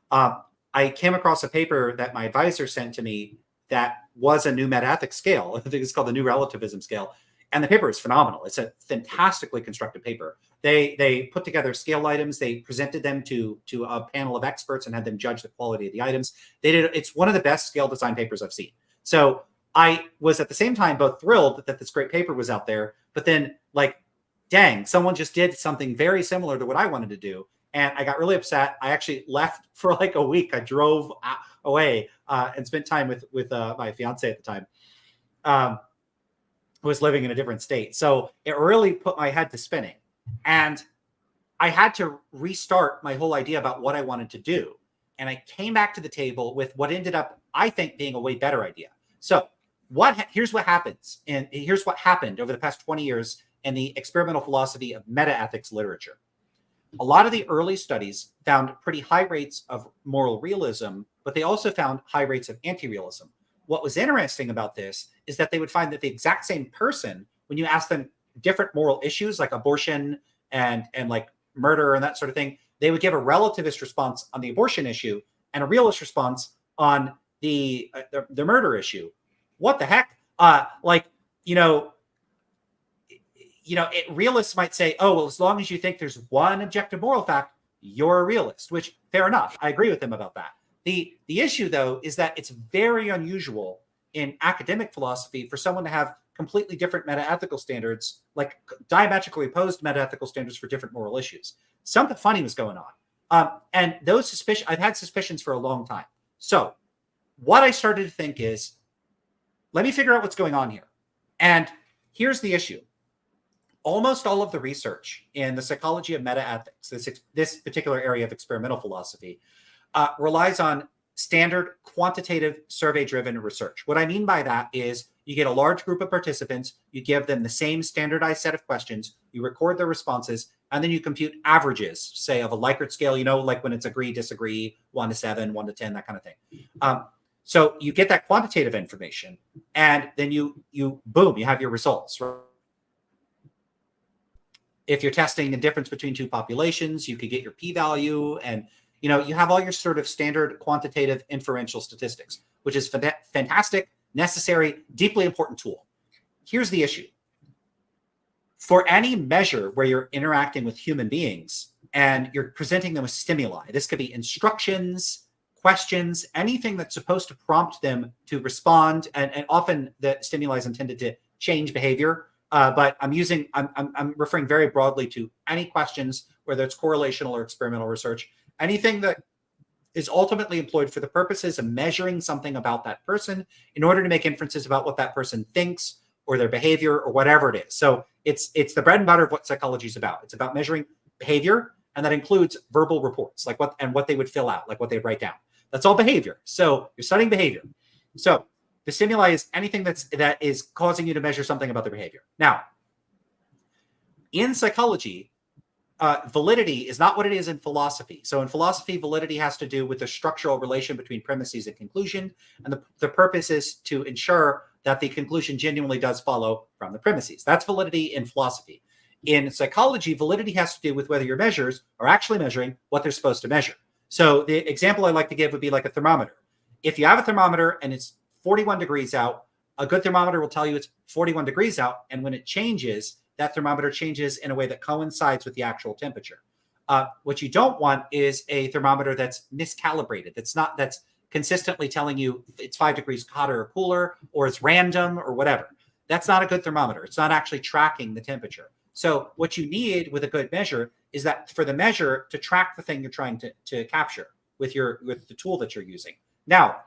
I I came across a paper that my advisor sent to me that was a new metaethics scale. I think it's called the new relativism scale. And the paper is phenomenal. It's a fantastically constructed paper. They put together scale items. They presented them to a panel of experts and had them judge the quality of the items. It's one of the best scale design papers I've seen. So I was at the same time both thrilled that this great paper was out there, but then like, dang, someone just did something very similar to what I wanted to do. And I got really upset. I actually left for like a week. I drove away and spent time with my fiance at the time. Who was living in a different state. So it really put my head to spinning. And I had to restart my whole idea about what I wanted to do. And I came back to the table with what ended up, I think, being a way better idea. So here's what happens. And here's what happened over the past 20 years in the experimental philosophy of metaethics literature. A lot of the early studies found pretty high rates of moral realism, but they also found high rates of anti-realism. What was interesting about this is that they would find that the exact same person, when you ask them different moral issues like abortion and like murder and that sort of thing, they would give a relativist response on the abortion issue and a realist response on the murder issue. What the heck? Realists might say, oh, well, as long as you think there's one objective moral fact, you're a realist, which fair enough. I agree with them about that. The issue, though, is that it's very unusual in academic philosophy for someone to have completely different metaethical standards, like diametrically opposed metaethical standards for different moral issues. Something funny was going on. And those suspicions, I've had suspicions for a long time. So what I started to think is, let me figure out what's going on here. And here's the issue. Almost all of the research in the psychology of metaethics, this particular area of experimental philosophy, relies on standard quantitative survey-driven research. What I mean by that is you get a large group of participants, you give them the same standardized set of questions, you record their responses, and then you compute averages, say of a Likert scale, like when it's agree, disagree, 1 to 7, 1 to 10, that kind of thing. So you get that quantitative information, and then you boom, you have your results. Right? If you're testing the difference between two populations, you could get your p-value, and you have all your sort of standard quantitative inferential statistics, which is fantastic, necessary, deeply important tool. Here's the issue. For any measure where you're interacting with human beings and you're presenting them with stimuli, this could be instructions, questions, anything that's supposed to prompt them to respond, and often the stimuli is intended to change behavior. But I'm referring very broadly to any questions, whether it's correlational or experimental research, anything that is ultimately employed for the purposes of measuring something about that person in order to make inferences about what that person thinks or their behavior or whatever it is. So it's the bread and butter of what psychology is about. It's about measuring behavior, and that includes verbal reports, like what they would fill out, like what they'd write down. That's all behavior. So you're studying behavior. So the stimuli is anything that is causing you to measure something about their behavior. Now, in psychology, validity is not what it is in philosophy. So in philosophy, validity has to do with the structural relation between premises and conclusion. And the purpose is to ensure that the conclusion genuinely does follow from the premises. That's validity in philosophy. In psychology, validity has to do with whether your measures are actually measuring what they're supposed to measure. So the example I like to give would be like a thermometer. If you have a thermometer and it's 41 degrees out, a good thermometer will tell you it's 41 degrees out. And when it changes, that thermometer changes in a way that coincides with the actual temperature. What you don't want is a thermometer that's miscalibrated. That's consistently telling you it's 5 degrees hotter or cooler, or it's random or whatever. That's not a good thermometer. It's not actually tracking the temperature. So what you need with a good measure is that for the measure to track the thing you're trying to capture with the tool that you're using. Now,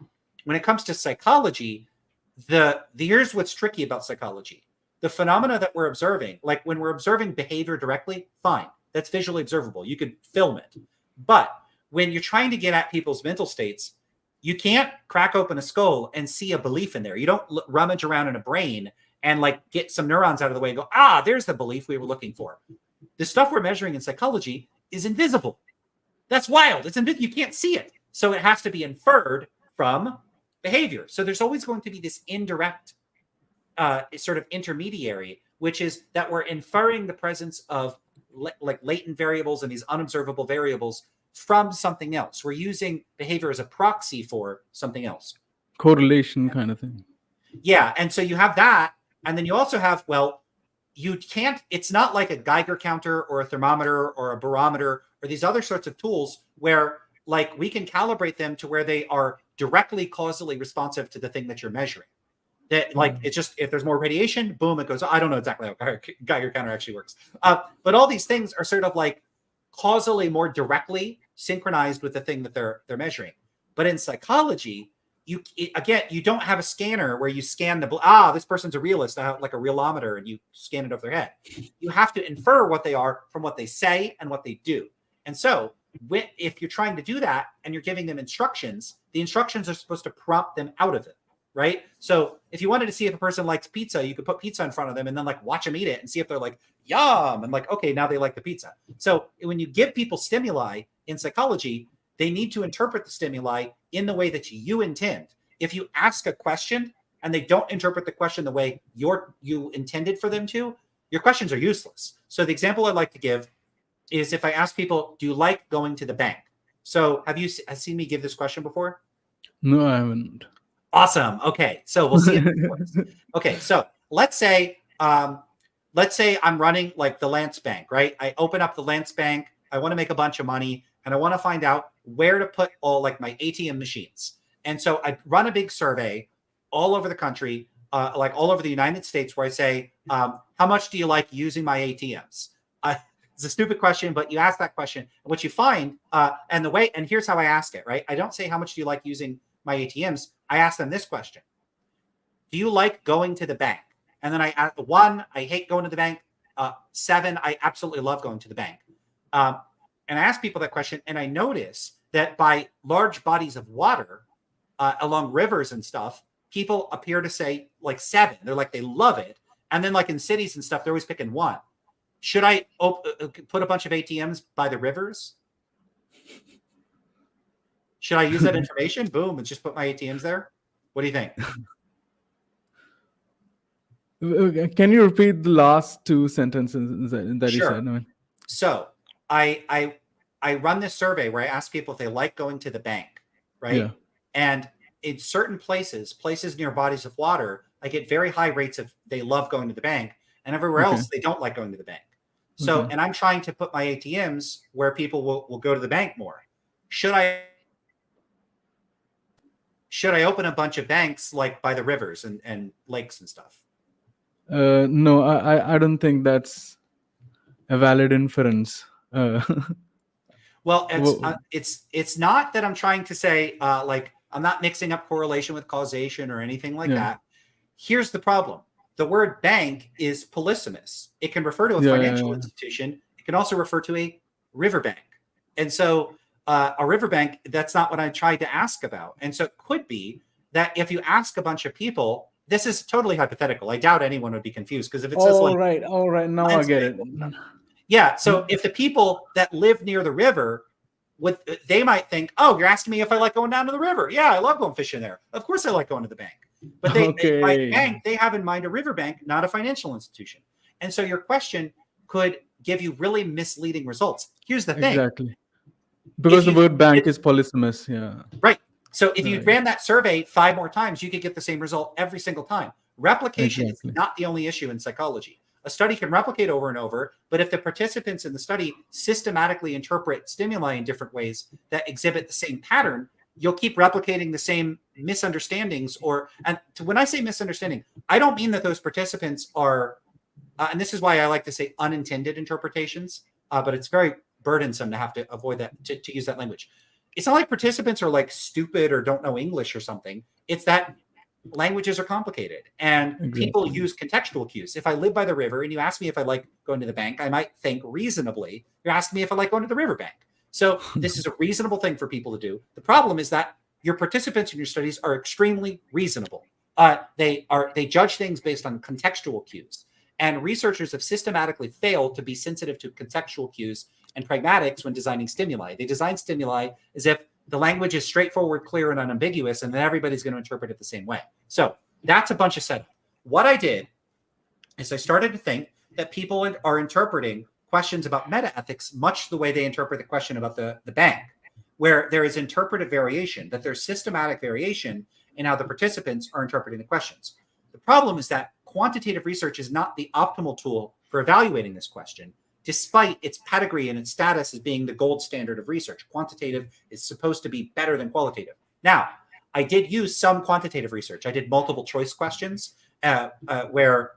when it comes to psychology, here's what's tricky about psychology. The phenomena that we're observing, like when we're observing behavior directly, fine. That's visually observable. You could film it. But when you're trying to get at people's mental states, you can't crack open a skull and see a belief in there. You don't rummage around in a brain and like get some neurons out of the way and go, there's the belief we were looking for. The stuff we're measuring in psychology is invisible. That's wild. It's invisible. You can't see it. So it has to be inferred from behavior. So there's always going to be this indirect sort of intermediary, which is that we're inferring the presence of like latent variables and these unobservable variables from something else. We're using behavior as a proxy for something else. Correlation kind of thing. Yeah. And so you have that. And then you also have, well, you can't, it's not like a Geiger counter or a thermometer or a barometer or these other sorts of tools where like we can calibrate them to where they are directly causally responsive to the thing that you're measuring. That like, it's just, if there's more radiation, boom, it goes. I don't know exactly how Geiger counter actually works. But all these things are sort of like causally more directly synchronized with the thing that they're measuring. But in psychology, you don't have a scanner where you scan this person's a realist, like a realometer, and you scan it over their head. You have to infer what they are from what they say and what they do. And so if you're trying to do that and you're giving them instructions, the instructions are supposed to prompt them out of it, right? So if you wanted to see if a person likes pizza, you could put pizza in front of them and then like watch them eat it and see if they're like, yum, and like, okay, now they like the pizza. So when you give people stimuli in psychology, they need to interpret the stimuli in the way that you intend. If you ask a question and they don't interpret the question the way you intended for them to, your questions are useless. So the example I like to give is if I ask people, do you like going to the bank? So have you seen me give this question before? No, I haven't. Awesome. Okay. So we'll see if it works. Okay. So let's say I'm running like the Lance Bank, right? I open up the Lance Bank. I want to make a bunch of money and I want to find out where to put all like my ATM machines. And so I run a big survey all over the country, like all over the United States, where I say, how much do you like using my ATMs? It's a stupid question, but you ask that question. And what you find, and here's how I ask it, right? I don't say, how much do you like using my ATMs? I ask them this question. Do you like going to the bank? And then I ask 1, I hate going to the bank. 7, I absolutely love going to the bank. And I ask people that question, and I notice that by large bodies of water, along rivers and stuff, people appear to say like 7. They're like, they love it. And then like in cities and stuff, they're always picking 1. Should I put a bunch of ATMs by the rivers? Should I use that information? Boom, and just put my ATMs there? What do you think? Can you repeat the last 2 sentences that Sure. you said? No. So I run this survey where I ask people if they like going to the bank, right? Yeah. And in certain places near bodies of water, I get very high rates of they love going to the bank, and everywhere else they don't like going to the bank. So, and I'm trying to put my ATMs where people will go to the bank more. Should I open a bunch of banks like by the rivers and lakes and stuff? No, I don't think that's a valid inference. Well, it's not that I'm trying to say like I'm not mixing up correlation with causation or anything like that. Here's the problem. The word bank is polysemous. It can refer to a financial institution. It can also refer to a riverbank. And so a riverbank, that's not what I tried to ask about. And so it could be that if you ask a bunch of people, this is totally hypothetical. I doubt anyone would be confused because if it says all right, now I get it. Yeah. So if the people that live near the river, they might think, oh, you're asking me if I like going down to the river. Yeah, I love going fishing there. Of course I like going to the bank. But by bank, they have in mind a riverbank, not a financial institution. And so your question could give you really misleading results. Here's the thing. Exactly. Because the word bank is polysemous. Yeah. Right. So if you ran that survey 5 more times, you could get the same result every single time. Replication is not the only issue in psychology. A study can replicate over and over, but if the participants in the study systematically interpret stimuli in different ways that exhibit the same pattern, you'll keep replicating the same misunderstandings. When I say misunderstanding, I don't mean that those participants are, and this is why I like to say unintended interpretations, but it's very burdensome to have to avoid that, to use that language. It's not like participants are like stupid or don't know English or something. It's that languages are complicated and people use contextual cues. If I live by the river and you ask me if I like going to the bank, I might think reasonably, you're asking me if I like going to the riverbank. So this is a reasonable thing for people to do. The problem is that your participants in your studies are extremely reasonable. They judge things based on contextual cues. And researchers have systematically failed to be sensitive to contextual cues and pragmatics when designing stimuli. They design stimuli as if the language is straightforward, clear, and unambiguous, and then everybody's going to interpret it the same way. So that's a bunch of setup. What I did is I started to think that people are interpreting questions about metaethics much the way they interpret the question about the bank, where there is interpretive variation, that there's systematic variation in how the participants are interpreting the questions. The problem is that quantitative research is not the optimal tool for evaluating this question, despite its pedigree and its status as being the gold standard of research. Quantitative is supposed to be better than qualitative. Now, I did use some quantitative research. I did multiple choice questions where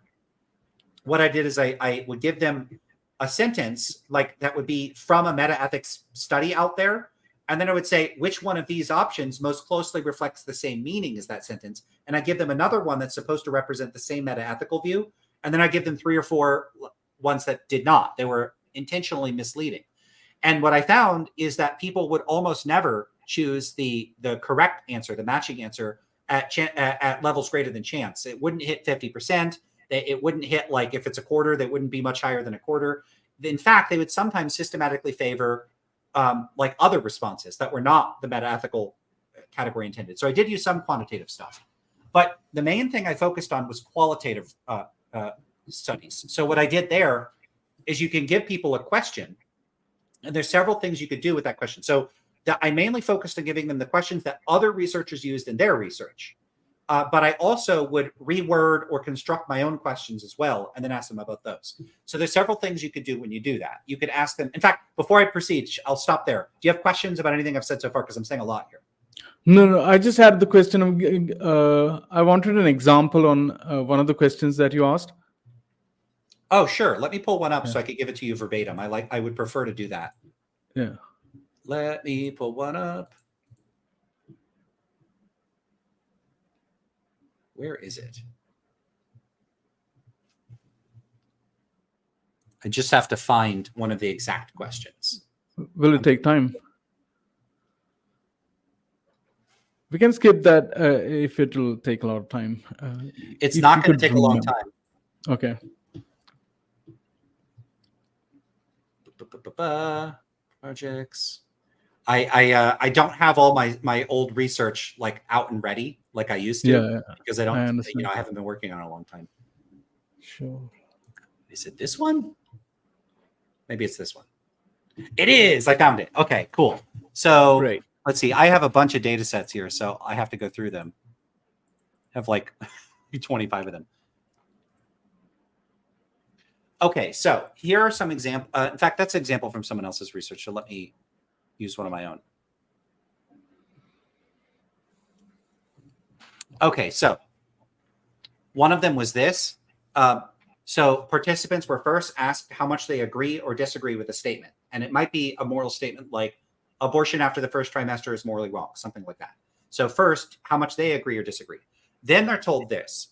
what I did is I would give them a sentence like that would be from a metaethics study out there. And then I would say, which one of these options most closely reflects the same meaning as that sentence? And I give them another one that's supposed to represent the same metaethical view. And then I give them 3 or 4 ones that did not. They were intentionally misleading. And what I found is that people would almost never choose the correct answer, the matching answer at levels greater than chance. It wouldn't hit 50%. It wouldn't hit, like, if it's a quarter, that wouldn't be much higher than a quarter. In fact, they would sometimes systematically favor like other responses that were not the metaethical category intended. So I did use some quantitative stuff, but the main thing I focused on was qualitative studies. So what I did there is you can give people a question, and there's several things you could do with that question. So I mainly focused on giving them the questions that other researchers used in their research. But I also would reword or construct my own questions as well, and then ask them about those. So there's several things you could do when you do that. You could ask them. In fact, before I proceed, I'll stop there. Do you have questions about anything I've said so far? Because I'm saying a lot here. No. I just had the question of, I wanted an example on one of the questions that you asked. Oh, sure. Let me pull one up so I could give it to you verbatim. I would prefer to do that. Yeah. Let me pull one up. Where is it? I just have to find one of the exact questions. Will it take time? We can skip that if it will take a lot of time. It's not going to take a long time. Okay. Projects. I don't have all my old research like out and ready like I used to, because I haven't been working on it a long time. Sure. Is it this one? Maybe it's this one. It is. I found it. Okay, cool. So great. Let's see. I have a bunch of data sets here, so I have to go through them. I have like 25 of them. Okay, so here are some examples. In fact, that's an example from someone else's research. So let me use one of my own. Okay, so one of them was this. So participants were first asked how much they agree or disagree with a statement. And it might be a moral statement like abortion after the first trimester is morally wrong, something like that. So first, how much they agree or disagree. Then they're told this.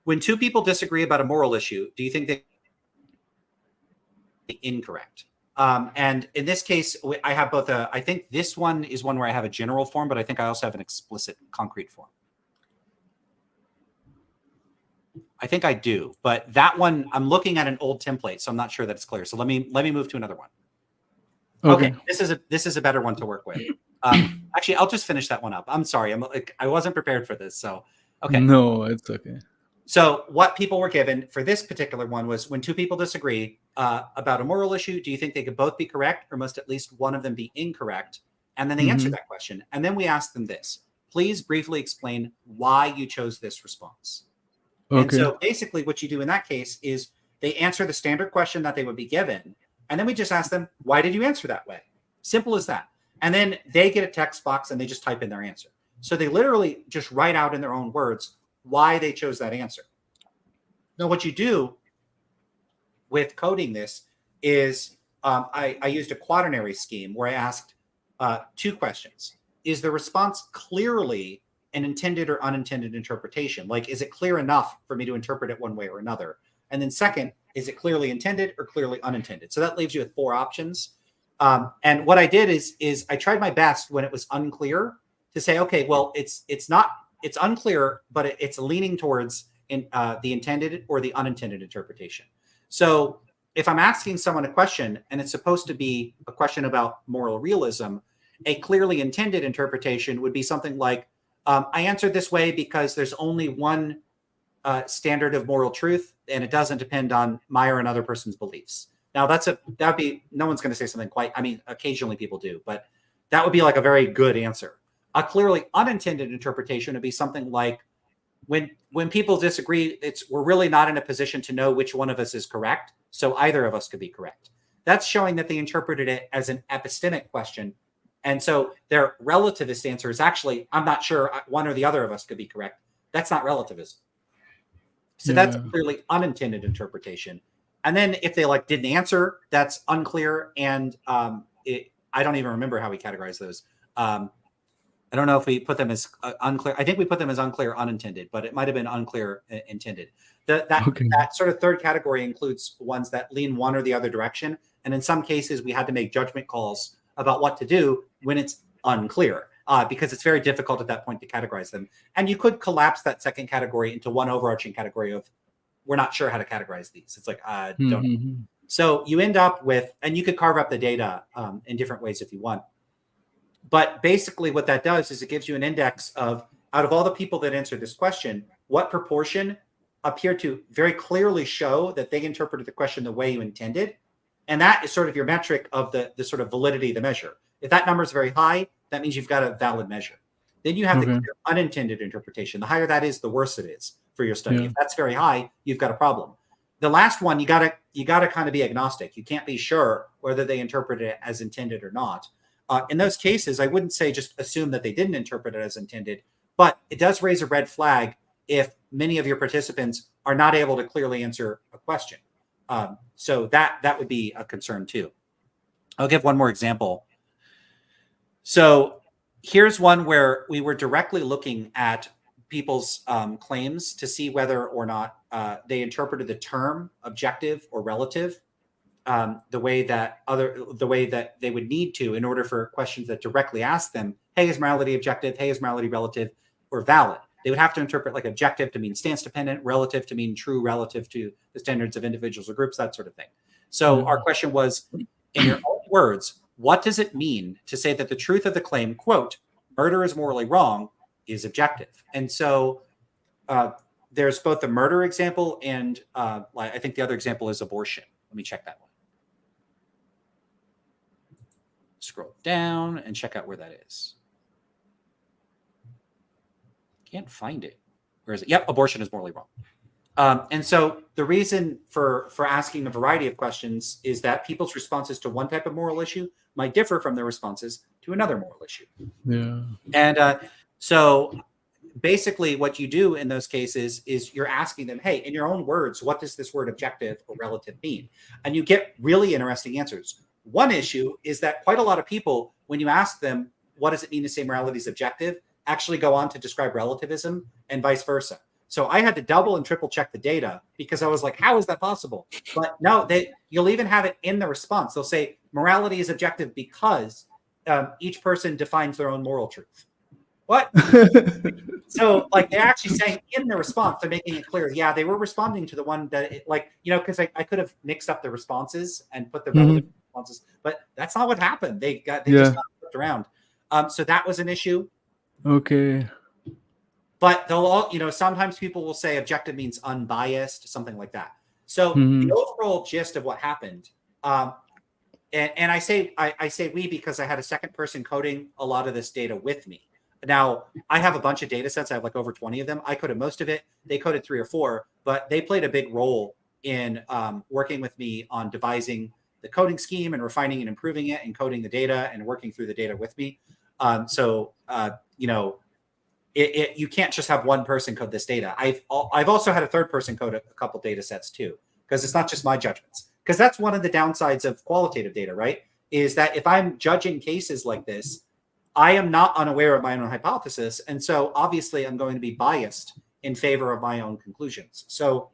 When 2 people disagree about a moral issue, do you think they are incorrect? And in this case, I have both I think this one is one where I have a general form, but I think I also have an explicit concrete form. I think I do, but that one, I'm looking at an old template, so I'm not sure that it's clear. So let me move to another one. Okay, this is a better one to work with. Actually, I'll just finish that one up. I'm sorry, I wasn't prepared for this, so okay. No, it's okay. So what people were given for this particular one was when 2 people disagree about a moral issue, do you think they could both be correct, or must at least one of them be incorrect? And then they answer that question, and then we ask them this: please briefly explain why you chose this response. Okay. And so basically what you do in that case is they answer the standard question that they would be given. And then we just ask them, why did you answer that way? Simple as that. And then they get a text box and they just type in their answer. So they literally just write out in their own words why they chose that answer. Now, what you do with coding this is I used a quaternary scheme where I asked 2 questions. Is the response clearly an intended or unintended interpretation? Like, is it clear enough for me to interpret it one way or another? And then second, is it clearly intended or clearly unintended? So that leaves you with 4 options. And what I did is I tried my best when it was unclear to say, okay, well, it's unclear, but it's leaning towards the intended or the unintended interpretation. So if I'm asking someone a question and it's supposed to be a question about moral realism, a clearly intended interpretation would be something like, I answered this way because there's only one standard of moral truth, and it doesn't depend on my or another person's beliefs. Now that'd be, no one's going to say something quite, I mean, occasionally people do, but that would be like a very good answer. A clearly unintended interpretation would be something like, when people disagree, we're really not in a position to know which one of us is correct, so either of us could be correct. That's showing that they interpreted it as an epistemic question. And so their relativist answer is actually, I'm not sure, one or the other of us could be correct. That's not relativism. So that's a clearly unintended interpretation. And then if they like didn't answer, that's unclear. And I don't even remember how we categorize those. I don't know if we put them as unclear. I think we put them as unclear unintended, but it might have been unclear intended. That sort of third category includes ones that lean one or the other direction. And in some cases, we had to make judgment calls about what to do when it's unclear, because it's very difficult at that point to categorize them. And you could collapse that second category into one overarching category of, we're not sure how to categorize these. It's like, don't know. So you end up with, and you could carve up the data in different ways if you want. But basically what that does is it gives you an index of, out of all the people that answered this question, what proportion appear to very clearly show that they interpreted the question the way you intended. And that is sort of your metric of the sort of validity of the measure. If that number is very high, that means you've got a valid measure. Then you have the clear unintended interpretation. The higher that is, the worse it is for your study. If that's very high, you've got a problem. The last one, you gotta kind of be agnostic. You can't be sure whether they interpreted it as intended or not. In those cases, I wouldn't say just assume that they didn't interpret it as intended, but it does raise a red flag if many of your participants are not able to clearly answer a question. So that would be a concern too. I'll give one more example. So here's one where we were directly looking at people's claims to see whether or not they interpreted the term objective or relative the way that they would need to in order for questions that directly ask them, hey, is morality objective? Hey, is morality relative or valid? They would have to interpret like objective to mean stance dependent, relative to mean true relative to the standards of individuals or groups, that sort of thing. So our question was, in your own words, what does it mean to say that the truth of the claim, quote, murder is morally wrong, is objective? And so there's both the murder example and I think the other example is abortion. Let me check that one. Scroll down and check out where that is. Can't find it. Where is it? Yep, abortion is morally wrong. And so the reason for asking a variety of questions is that people's responses to one type of moral issue might differ from their responses to another moral issue. Yeah. And so basically what you do in those cases is you're asking them, hey, in your own words, what does this word objective or relative mean? And you get really interesting answers. One issue is that quite a lot of people, when you ask them, what does it mean to say morality is objective, actually go on to describe relativism and vice versa. So I had to double and triple check the data because I was like, how is that possible? But no, you'll even have it in the response. They'll say morality is objective because each person defines their own moral truth. What? So like they're actually saying in the response, they're making it clear. Yeah, they were responding to the one that because I could have mixed up the responses and put the relative responses, but that's not what happened. They just got flipped around. So that was an issue. Okay. But they'll all, sometimes people will say objective means unbiased, something like that. So the overall gist of what happened, and I say we because I had a second person coding a lot of this data with me. Now, I have a bunch of data sets. I have like over 20 of them. I coded most of it. They coded 3 or 4, but they played a big role in working with me on devising the coding scheme and refining and improving it and coding the data and working through the data with me. You can't just have one person code this data. I've also had a third person code a couple data sets too, because it's not just my judgments. Because that's one of the downsides of qualitative data, right? Is that if I'm judging cases like this, I am not unaware of my own hypothesis. And so obviously I'm going to be biased in favor of my own conclusions. So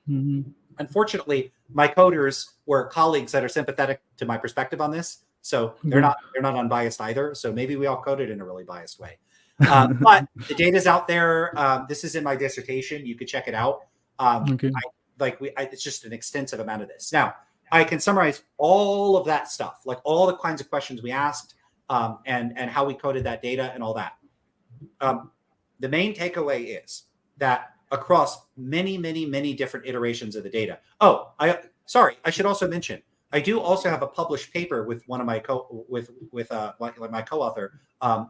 unfortunately, my coders were colleagues that are sympathetic to my perspective on this. So they're not unbiased either. So maybe we all coded in a really biased way. But the data's out there. This is in my dissertation. You could check it out. It's just an extensive amount of this. Now, I can summarize all of that stuff, like all the kinds of questions we asked, and how we coded that data and all that. The main takeaway is that across many, many, many different iterations of the data. I should also mention, I do also have a published paper with one of my my co-author,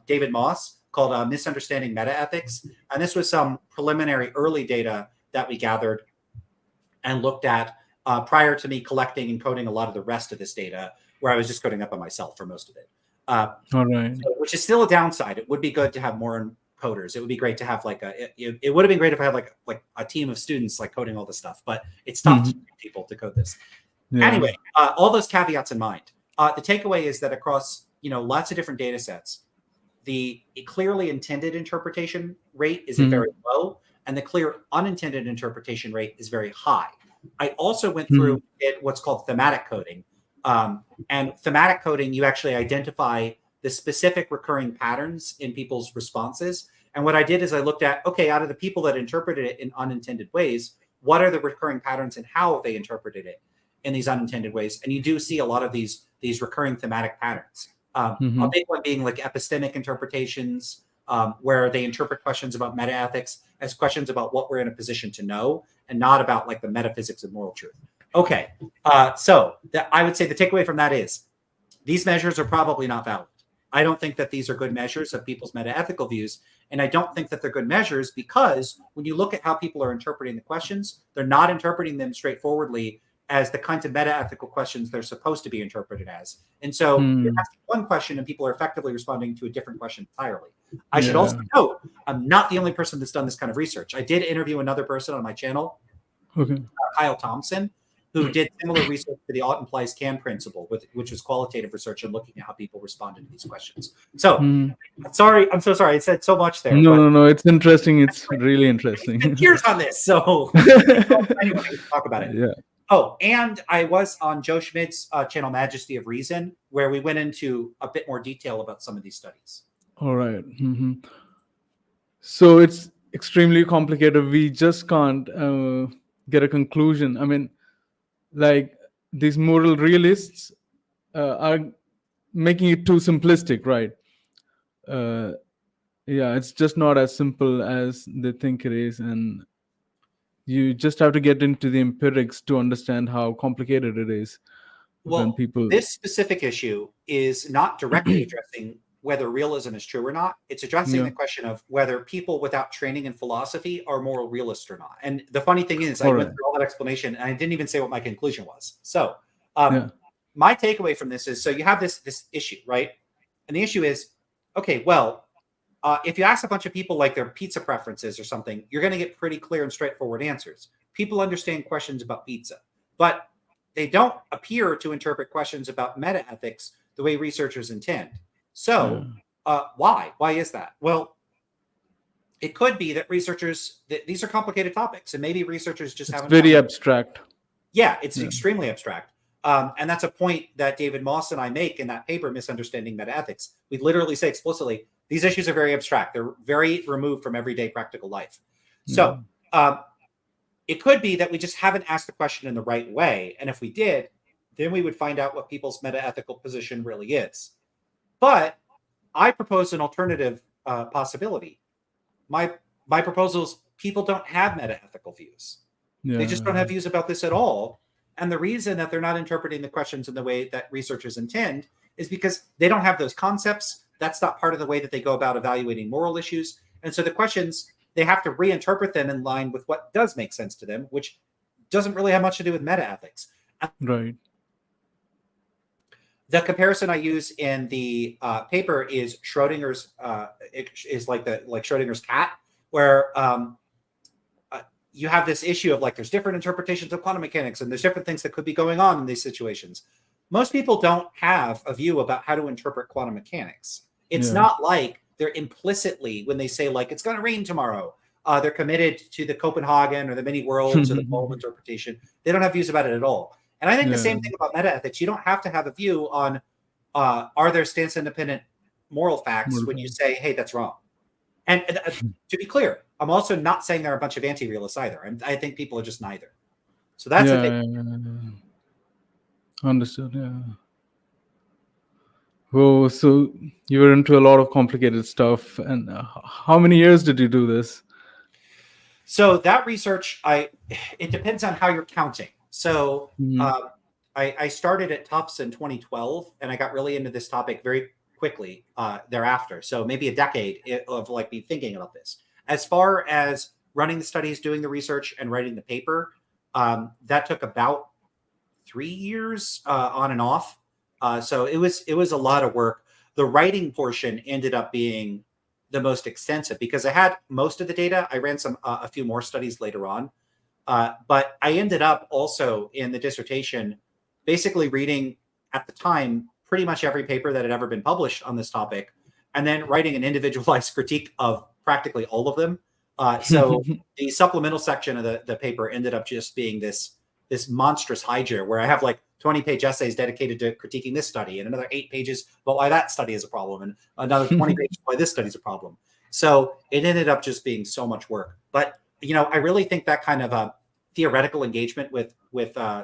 David Moss, called "Misunderstanding Metaethics," and this was some preliminary early data that we gathered and looked at prior to me collecting and coding a lot of the rest of this data, where I was just coding up on myself for most of it. All right. Which is still a downside. It would be good to have more coders. It would be great to have it would have been great if I had like a team of students like coding all this stuff, but it's tough to get people to code this. Yeah. Anyway, all those caveats in mind, the takeaway is that across lots of different data sets, the clearly intended interpretation rate is very low, and the clear unintended interpretation rate is very high. I also went through what's called thematic coding. And thematic coding, you actually identify the specific recurring patterns in people's responses. And what I did is I looked at, okay, out of the people that interpreted it in unintended ways, what are the recurring patterns and how they interpreted it in these unintended ways? And you do see a lot of these recurring thematic patterns. A big one being like epistemic interpretations, where they interpret questions about metaethics as questions about what we're in a position to know and not about like the metaphysics of moral truth. Okay, so I would say the takeaway from that is these measures are probably not valid. I don't think that these are good measures of people's metaethical views, and I don't think that they're good measures because when you look at how people are interpreting the questions, they're not interpreting them straightforwardly as the kinds of metaethical questions they're supposed to be interpreted as. And so you're asking one question and people are effectively responding to a different question entirely. I should also note, I'm not the only person that's done this kind of research. I did interview another person on my channel, Kyle Thompson, who did similar research for the ought implies can principle, which was qualitative research and looking at how people responded to these questions. So, I'm so sorry. I said so much there. No. It's interesting. It's really interesting. Years on this. So, anyway, talk about it. Yeah. Oh, and I was on Joe Schmidt's channel, Majesty of Reason, where we went into a bit more detail about some of these studies. All right. So it's extremely complicated. We just can't get a conclusion. I mean, like these moral realists are making it too simplistic, right? It's just not as simple as they think it is, and you just have to get into the empirics to understand how complicated it is. Well, this specific issue is not directly addressing whether realism is true or not. It's addressing the question of whether people without training in philosophy are moral realists or not. And the funny thing is, I went through all that explanation and I didn't even say what my conclusion was. So my takeaway from this is, so you have this issue, right? And the issue is, okay, well, if you ask a bunch of people like their pizza preferences or something, you're going to get pretty clear and straightforward answers. People understand questions about pizza, but they don't appear to interpret questions about metaethics the way researchers intend. So why? Why is that? Well, it could be that researchers, these are complicated topics, and maybe researchers just haven't. It's very abstract. Yeah, it's extremely abstract. And that's a point that David Moss and I make in that paper, Misunderstanding Metaethics. We literally say explicitly, these issues are very abstract. They're very removed from everyday practical life. So it could be that we just haven't asked the question in the right way. And if we did, then we would find out what people's metaethical position really is. But I propose an alternative possibility. My proposal is people don't have metaethical views. They just don't have views about this at all. And the reason that they're not interpreting the questions in the way that researchers intend is because they don't have those concepts. That's not part of the way that they go about evaluating moral issues. And so the questions, they have to reinterpret them in line with what does make sense to them, which doesn't really have much to do with metaethics. Right. The comparison I use in the paper is Schrodinger's Schrodinger's cat, where you have this issue of like there's different interpretations of quantum mechanics and there's different things that could be going on in these situations. Most people don't have a view about how to interpret quantum mechanics. It's not like they're implicitly, when they say like it's going to rain tomorrow, they're committed to the Copenhagen or the many worlds or the Bohm interpretation. They don't have views about it at all. And I think the same thing about metaethics. You don't have to have a view on are there stance-independent moral facts when you say, hey, that's wrong. And to be clear, I'm also not saying there are a bunch of anti-realists either. I think people are just neither. So that's the thing. Understood, Oh, so you were into a lot of complicated stuff. And how many years did you do this? So that research, it depends on how you're counting. So I started at Tufts in 2012, and I got really into this topic very quickly thereafter. So maybe a decade of like me thinking about this. As far as running the studies, doing the research, and writing the paper, that took about 3 years on and off. So it was a lot of work. The writing portion ended up being the most extensive because I had most of the data. I ran a few more studies later on, but I ended up also in the dissertation basically reading at the time pretty much every paper that had ever been published on this topic, and then writing an individualized critique of practically all of them. So the supplemental section of the paper ended up just being this monstrous hydra where I have like 20-page essays dedicated to critiquing this study and another 8 pages about why that study is a problem and another 20 pages why this study is a problem. So it ended up just being so much work. But, I really think that kind of theoretical engagement with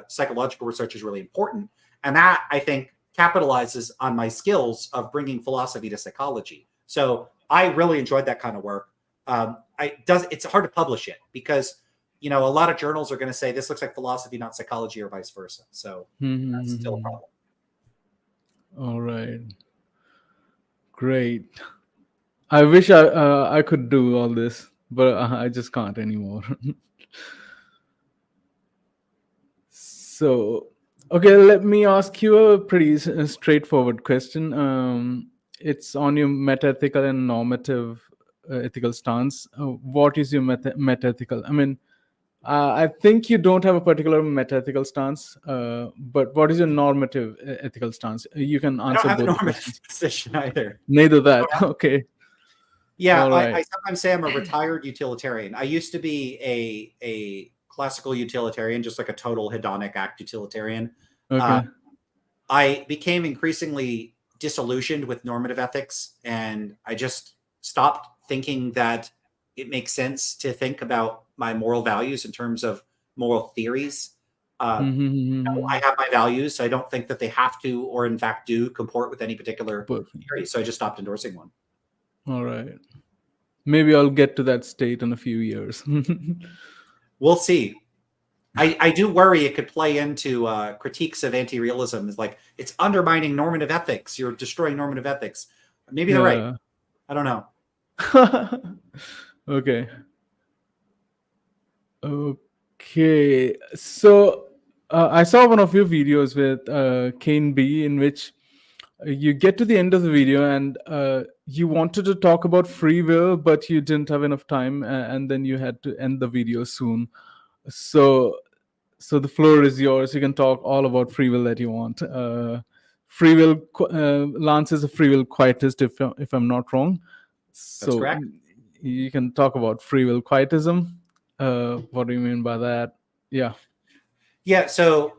psychological research is really important. And that, I think, capitalizes on my skills of bringing philosophy to psychology. So I really enjoyed that kind of work. It's hard to publish it because a lot of journals are going to say this looks like philosophy, not psychology, or vice versa. So that's still a problem. All right. Great. I wish I could do all this, but I just can't anymore. So, okay, let me ask you a pretty straightforward question. It's on your metaethical and normative ethical stance. What is your metaethical? I mean, I think you don't have a particular metaethical stance, but what is your normative ethical stance? You can answer I don't have both a normative questions. position either. Neither that. Okay. Yeah, Right. I sometimes say I'm a retired utilitarian. I used to be a classical utilitarian, just like a total hedonic act utilitarian. Okay. I became increasingly disillusioned with normative ethics, and I just stopped thinking that it makes sense to think about my moral values in terms of moral theories. I have my values. So I don't think that they have to, or in fact do, comport with any particular theory. So I just stopped endorsing one. All right. Maybe I'll get to that state in a few years. We'll see. I do worry it could play into critiques of anti-realism. It's like it's undermining normative ethics. You're destroying normative ethics. Maybe they're right. I don't know. Okay. Okay. So I saw one of your videos with Kane B, in which you get to the end of the video and you wanted to talk about free will, but you didn't have enough time, and then you had to end the video soon. So the floor is yours. You can talk all about free will that you want. Free will, Lance is a free will quietist, if I'm not wrong. So that's correct. You can talk about free will quietism. What do you mean by that? Yeah. So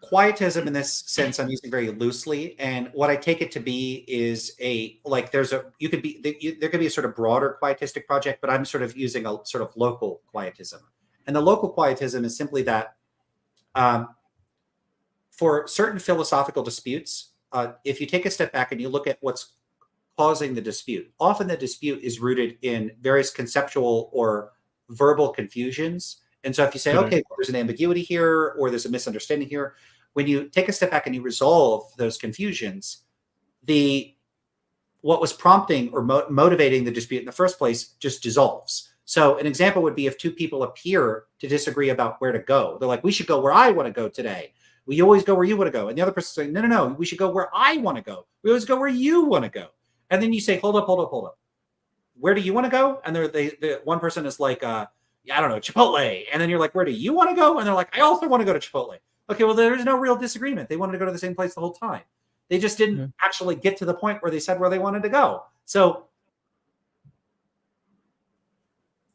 quietism, in this sense, I'm using very loosely, and what I take it to be is there could be a sort of broader quietistic project, but I'm sort of using a sort of local quietism, and the local quietism is simply that for certain philosophical disputes, if you take a step back and you look at what's causing the dispute, often the dispute is rooted in various conceptual or verbal confusions. And so if you say, okay, well, there's an ambiguity here, or there's a misunderstanding here, when you take a step back and you resolve those confusions, what was prompting or motivating the dispute in the first place just dissolves. So an example would be if two people appear to disagree about where to go. They're like, we should go where I want to go today. We always go where you want to go. And the other person's saying, no, we should go where I want to go. We always go where you want to go. And then you say, hold up. Where do you want to go? And the one person is like, I don't know, Chipotle. And then you're like, where do you want to go? And they're like, I also want to go to Chipotle. Okay, well, there's no real disagreement. They wanted to go to the same place the whole time. They just didn't actually get to the point where they said where they wanted to go. So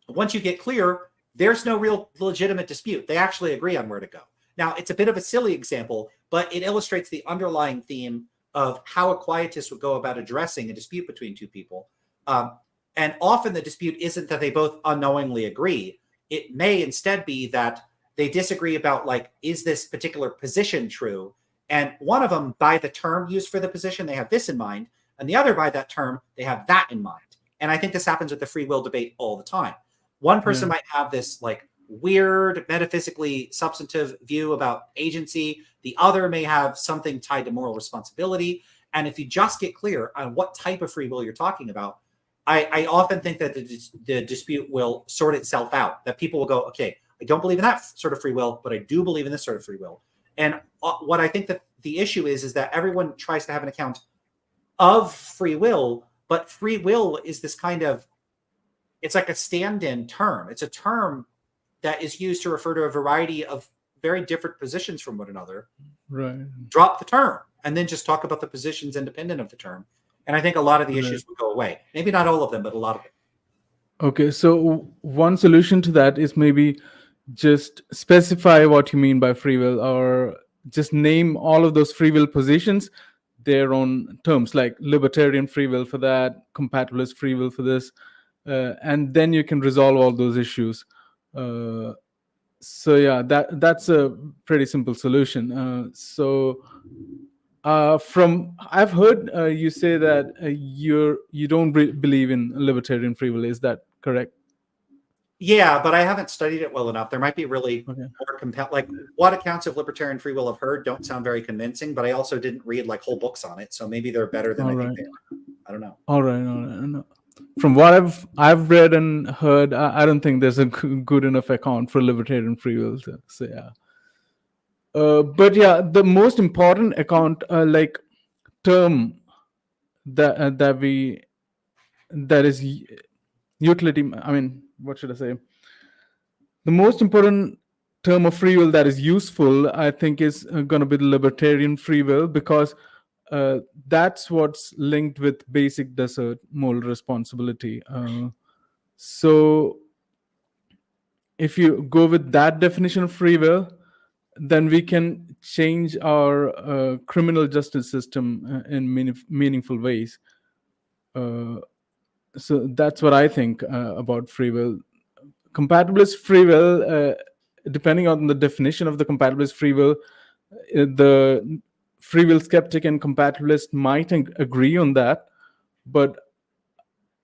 once you get clear, there's no real legitimate dispute. They actually agree on where to go. Now, it's a bit of a silly example, but it illustrates the underlying theme of how a quietist would go about addressing a dispute between two people. And often the dispute isn't that they both unknowingly agree. It may instead be that they disagree about, like, is this particular position true? And one of them, by the term used for the position, they have this in mind. And the other, by that term, they have that in mind. And I think this happens with the free will debate all the time. One person might have this, like, weird, metaphysically substantive view about agency. The other may have something tied to moral responsibility. And if you just get clear on what type of free will you're talking about, I often think that the dispute will sort itself out, that people will go, okay, I don't believe in that sort of free will, but I do believe in this sort of free will. And what I think that the issue is that everyone tries to have an account of free will, but free will is this kind of, it's like a stand-in term. It's a term that is used to refer to a variety of very different positions from one another. Right. Drop the term and then just talk about the positions independent of the term. And I think a lot of the issues would go away. Maybe not all of them, but a lot of them. Okay, so one solution to that is maybe just specify what you mean by free will, or just name all of those free will positions their own terms, like libertarian free will for that, compatibilist free will for this, and then you can resolve all those issues. So yeah, that's a pretty simple solution. From I've heard you say that you don't believe in libertarian free will. Is that correct? Yeah, but I haven't studied it well enough. There might be really Okay. more like what accounts of libertarian free will I've heard don't sound very convincing, but I also didn't read like whole books on it, so maybe they're better than I think they are. I don't know. All right. No. From what I've read and heard, I don't think there's a good enough account for libertarian free will. So yeah. But yeah, the most important account, like term that is utility. I mean, what should I say? The most important term of free will that is useful, I think, is going to be the libertarian free will, because that's what's linked with basic desert moral responsibility. So if you go with that definition of free will, then we can change our criminal justice system in meaningful ways. So that's what I think about free will. Compatibilist free will, depending on the definition of the compatibilist free will, the free will skeptic and compatibilist might agree on that, but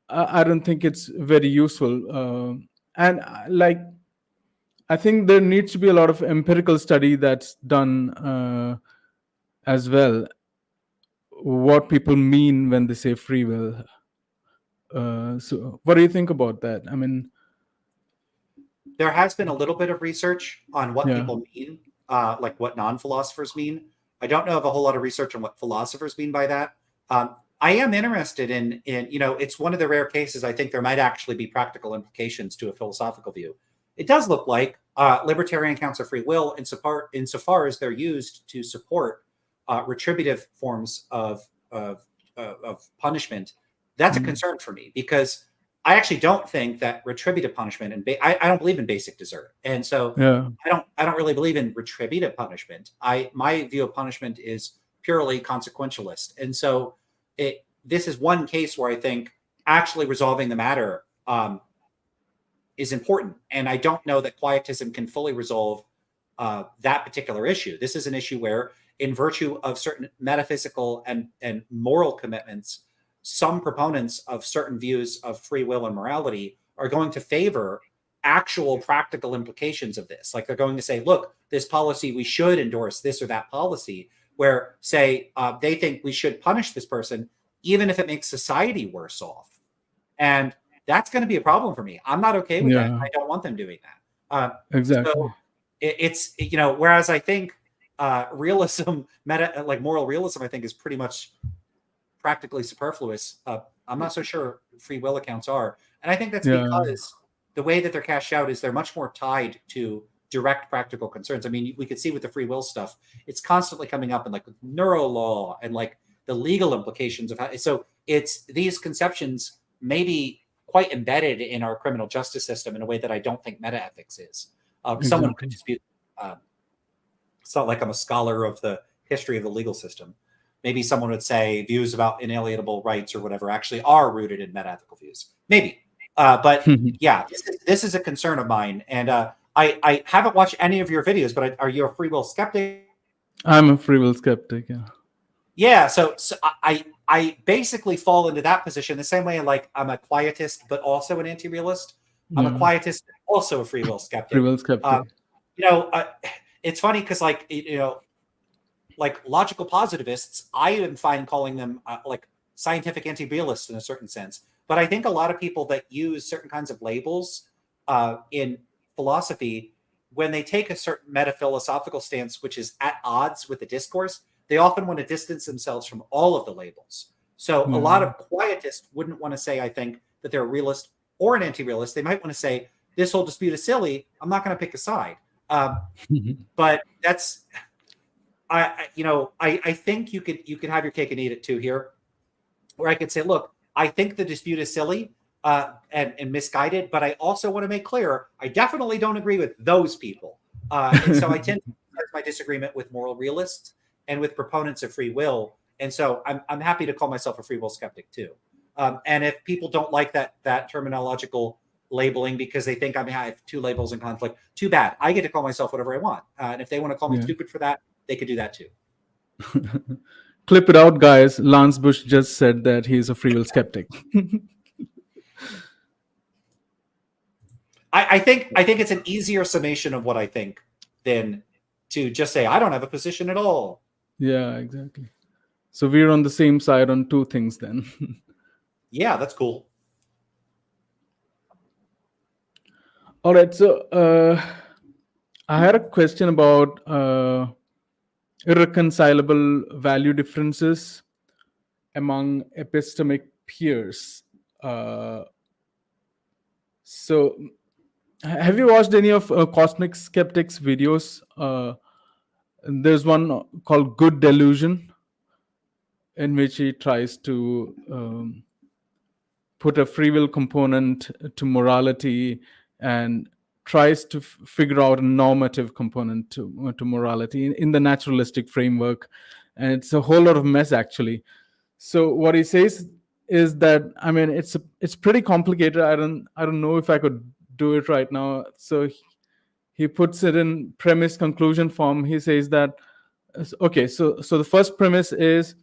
I don't think it's very useful. And I think there needs to be a lot of empirical study that's done as well, what people mean when they say free will. So what do you think about that? I mean, there has been a little bit of research on what Yeah. people mean, like what non-philosophers mean. I don't know of a whole lot of research on what philosophers mean by that. I am interested in, it's one of the rare cases I think there might actually be practical implications to a philosophical view. It does look like libertarian accounts of free will insofar as they're used to support retributive forms of punishment. That's a concern for me, because I actually don't think that retributive punishment, and I don't believe in basic desert, and so Yeah. I don't really believe in retributive punishment. My view of punishment is purely consequentialist, and so this is one case where I think actually resolving the matter is important, and I don't know that quietism can fully resolve that particular issue. This is an issue where, in virtue of certain metaphysical and moral commitments, some proponents of certain views of free will and morality are going to favor actual practical implications of this. Like, they're going to say, look, this policy, we should endorse this or that policy, where, say, they think we should punish this person, even if it makes society worse off. And that's going to be a problem for me. I'm not okay with that. I don't want them doing that. Exactly. So it's, whereas I think realism, moral realism, I think is pretty much practically superfluous. I'm not so sure free will accounts are. And I think that's because the way that they're cashed out is they're much more tied to direct practical concerns. I mean, we could see with the free will stuff, it's constantly coming up in like neuro law and like the legal implications of how, so it's these conceptions may be quite embedded in our criminal justice system in a way that I don't think metaethics is. Someone could dispute, it's not like I'm a scholar of the history of the legal system. Maybe someone would say views about inalienable rights or whatever actually are rooted in metaethical views. Maybe. But yeah, this is a concern of mine. And I haven't watched any of your videos, but are you a free will skeptic? I'm a free will skeptic, yeah. Yeah, so I basically fall into that position the same way like I'm a quietist, but also an anti-realist. I'm a Yeah. quietist, also a free will skeptic. Free will skeptic. It's funny because like logical positivists, I even find calling them like scientific anti-realists in a certain sense. But I think a lot of people that use certain kinds of labels in philosophy, when they take a certain metaphilosophical stance, which is at odds with the discourse, they often want to distance themselves from all of the labels. So a lot of quietists wouldn't want to say, I think, that they're a realist or an anti-realist. They might want to say, this whole dispute is silly. I'm not going to pick a side. But that's, I think you could have your cake and eat it too here, where I could say, look, I think the dispute is silly and misguided, but I also want to make clear I definitely don't agree with those people. And so I tend to express my disagreement with moral realists and with proponents of free will. And so I'm happy to call myself a free will skeptic too. And if people don't like that terminological labeling because they think I have two labels in conflict, too bad. I get to call myself whatever I want. And if they want to call me stupid for that, they could do that too. Clip it out, guys. Lance Bush just said that he's a free will skeptic. I think it's an easier summation of what I think than to just say I don't have a position at all. Yeah, exactly. So we're on the same side on two things then. Yeah, that's cool. All right. So I had a question about irreconcilable value differences among epistemic peers. So have you watched any of Cosmic Skeptic's videos? There's one called Good Delusion, in which he tries to put a free will component to morality and tries to figure out a normative component to morality in the naturalistic framework. And it's a whole lot of mess, actually. So what he says is that, I mean, it's pretty complicated. I don't know if I could do it right now. So he puts it in premise conclusion form. He says that, okay, so the first premise is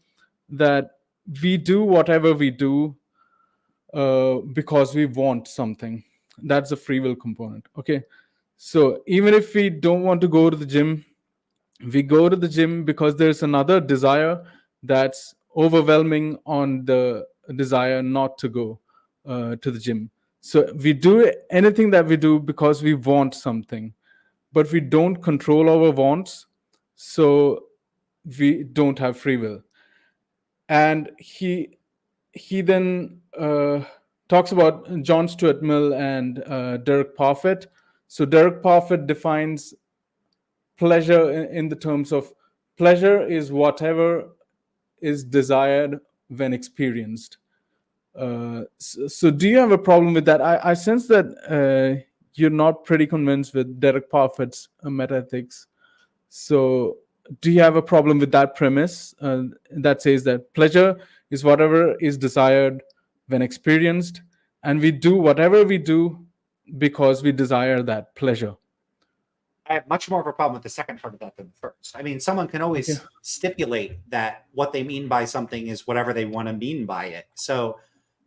that we do whatever we do because we want something. That's a free will component. Okay, so even if we don't want to go to the gym, we go to the gym because there's another desire that's overwhelming on the desire not to go to the gym. So we do anything that we do because we want something, but we don't control our wants, so we don't have free will. And he then talks about John Stuart Mill and Derek Parfit. So Derek Parfit defines pleasure in the terms of pleasure is whatever is desired when experienced. So do you have a problem with that? I sense that you're not pretty convinced with Derek Parfit's metaethics. So do you have a problem with that premise that says that pleasure is whatever is desired when experienced, and we do whatever we do because we desire that pleasure? I have much more of a problem with the second part of that than the first. I mean, someone can always stipulate that what they mean by something is whatever they want to mean by it. So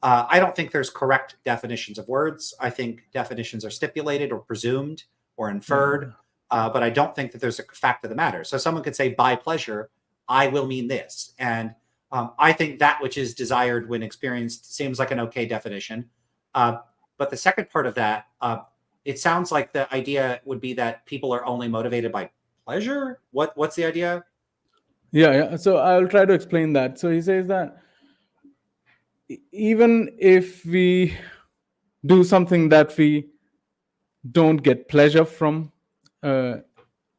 I don't think there's correct definitions of words. I think definitions are stipulated or presumed or inferred, but I don't think that there's a fact of the matter. So someone could say, by pleasure, I will mean this. And I think that which is desired when experienced seems like an okay definition. But the second part of that, it sounds like the idea would be that people are only motivated by pleasure. What's the idea? Yeah. So I'll try to explain that. So he says that even if we do something that we don't get pleasure from,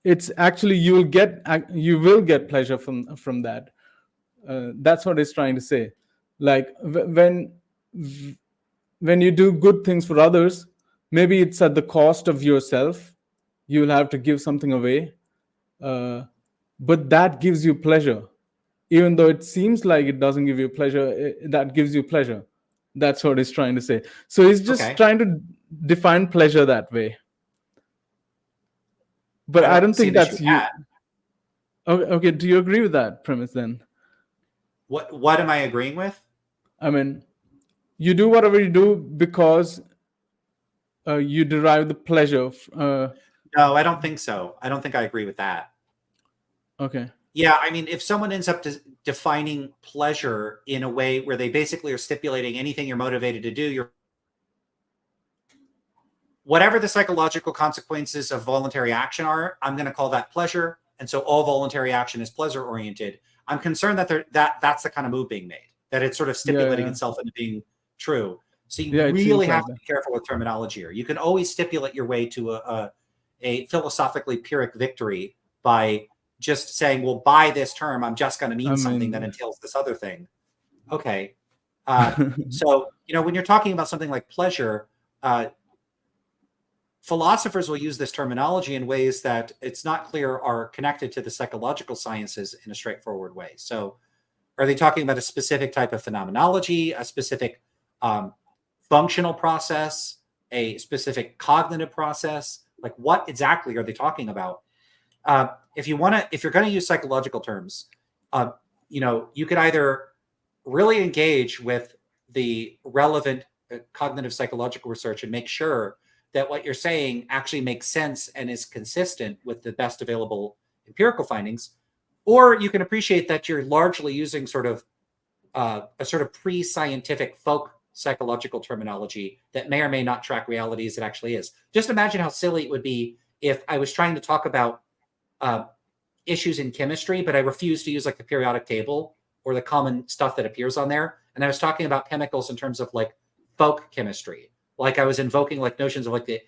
it's actually you will get pleasure from that. That's what he's trying to say. Like when you do good things for others, maybe it's at the cost of yourself. You'll have to give something away, but that gives you pleasure. Even though it seems like it doesn't give you pleasure, that gives you pleasure. That's what he's trying to say. So he's just trying to define pleasure that way. But I don't think that's you. Okay, do you agree with that premise then? What am I agreeing with? I mean, you do whatever you do because you derive the pleasure. No, I don't think so. I don't think I agree with that. Okay. Yeah, I mean, if someone ends up defining pleasure in a way where they basically are stipulating anything you're motivated to do, you're whatever the psychological consequences of voluntary action are, I'm going to call that pleasure. And so all voluntary action is pleasure oriented. I'm concerned that that's the kind of move being made, that it's sort of stipulating itself into being true. So you really have to be careful with terminology here. You can always stipulate your way to a philosophically Pyrrhic victory by just saying, well, by this term, I'm just going to mean something that entails this other thing. Okay. So, when you're talking about something like pleasure, philosophers will use this terminology in ways that it's not clear are connected to the psychological sciences in a straightforward way. So are they talking about a specific type of phenomenology, a specific functional process, a specific cognitive process? Like, what exactly are they talking about? If you're going to use psychological terms, you could either really engage with the relevant cognitive psychological research and make sure that what you're saying actually makes sense and is consistent with the best available empirical findings, or you can appreciate that you're largely using sort of a sort of pre-scientific folk psychological terminology that may or may not track reality as it actually is. Just imagine how silly it would be if I was trying to talk about issues in chemistry, but I refused to use like the periodic table or the common stuff that appears on there. And I was talking about chemicals in terms of like folk chemistry. Like I was invoking like notions of like the